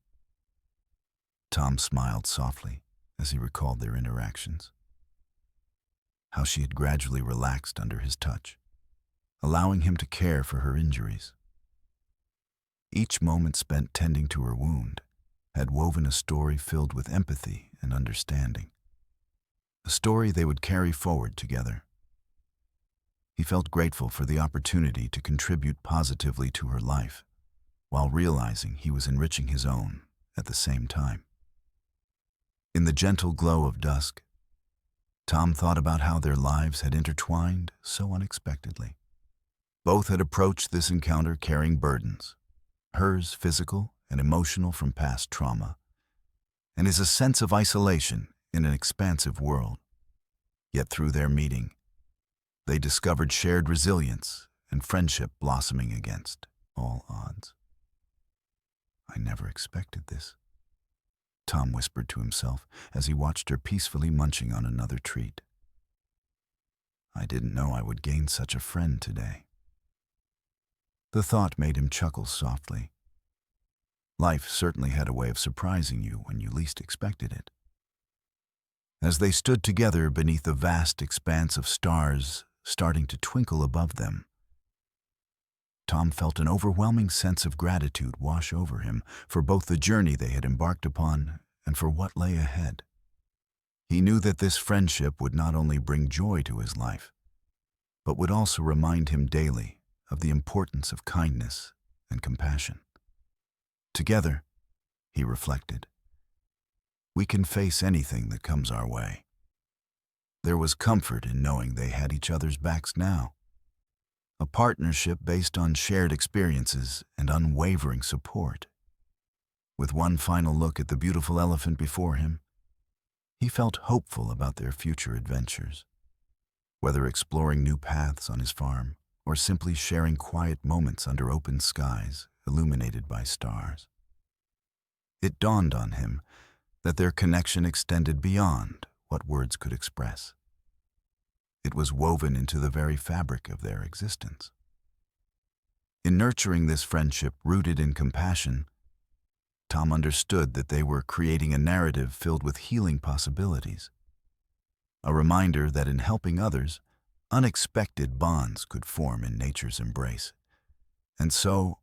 Tom smiled softly as he recalled their interactions, how she had gradually relaxed under his touch, allowing him to care for her injuries. Each moment spent tending to her wound had woven a story filled with empathy and understanding, a story they would carry forward together. He felt grateful for the opportunity to contribute positively to her life, while realizing he was enriching his own at the same time. In the gentle glow of dusk, Tom thought about how their lives had intertwined so unexpectedly. Both had approached this encounter carrying burdens, hers physical and emotional from past trauma, and his a sense of isolation in an expansive world. Yet through their meeting, they discovered shared resilience and friendship blossoming against all odds. "I never expected this," Tom whispered to himself as he watched her peacefully munching on another treat. "I didn't know I would gain such a friend today." The thought made him chuckle softly. Life certainly had a way of surprising you when you least expected it. As they stood together beneath the vast expanse of stars starting to twinkle above them, Tom felt an overwhelming sense of gratitude wash over him for both the journey they had embarked upon and for what lay ahead. He knew that this friendship would not only bring joy to his life, but would also remind him daily of the importance of kindness and compassion. Together, he reflected, we can face anything that comes our way. There was comfort in knowing they had each other's backs now. A partnership based on shared experiences and unwavering support. With one final look at the beautiful elephant before him, he felt hopeful about their future adventures. Whether exploring new paths on his farm or simply sharing quiet moments under open skies illuminated by stars. It dawned on him that their connection extended beyond what words could express. It was woven into the very fabric of their existence. In nurturing this friendship rooted in compassion, Tom understood that they were creating a narrative filled with healing possibilities. A reminder that in helping others, unexpected bonds could form in nature's embrace. And so,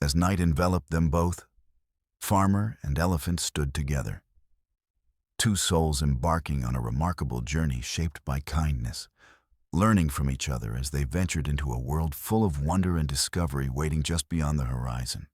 as night enveloped them both, farmer and elephant stood together. Two souls embarking on a remarkable journey shaped by kindness, learning from each other as they ventured into a world full of wonder and discovery waiting just beyond the horizon.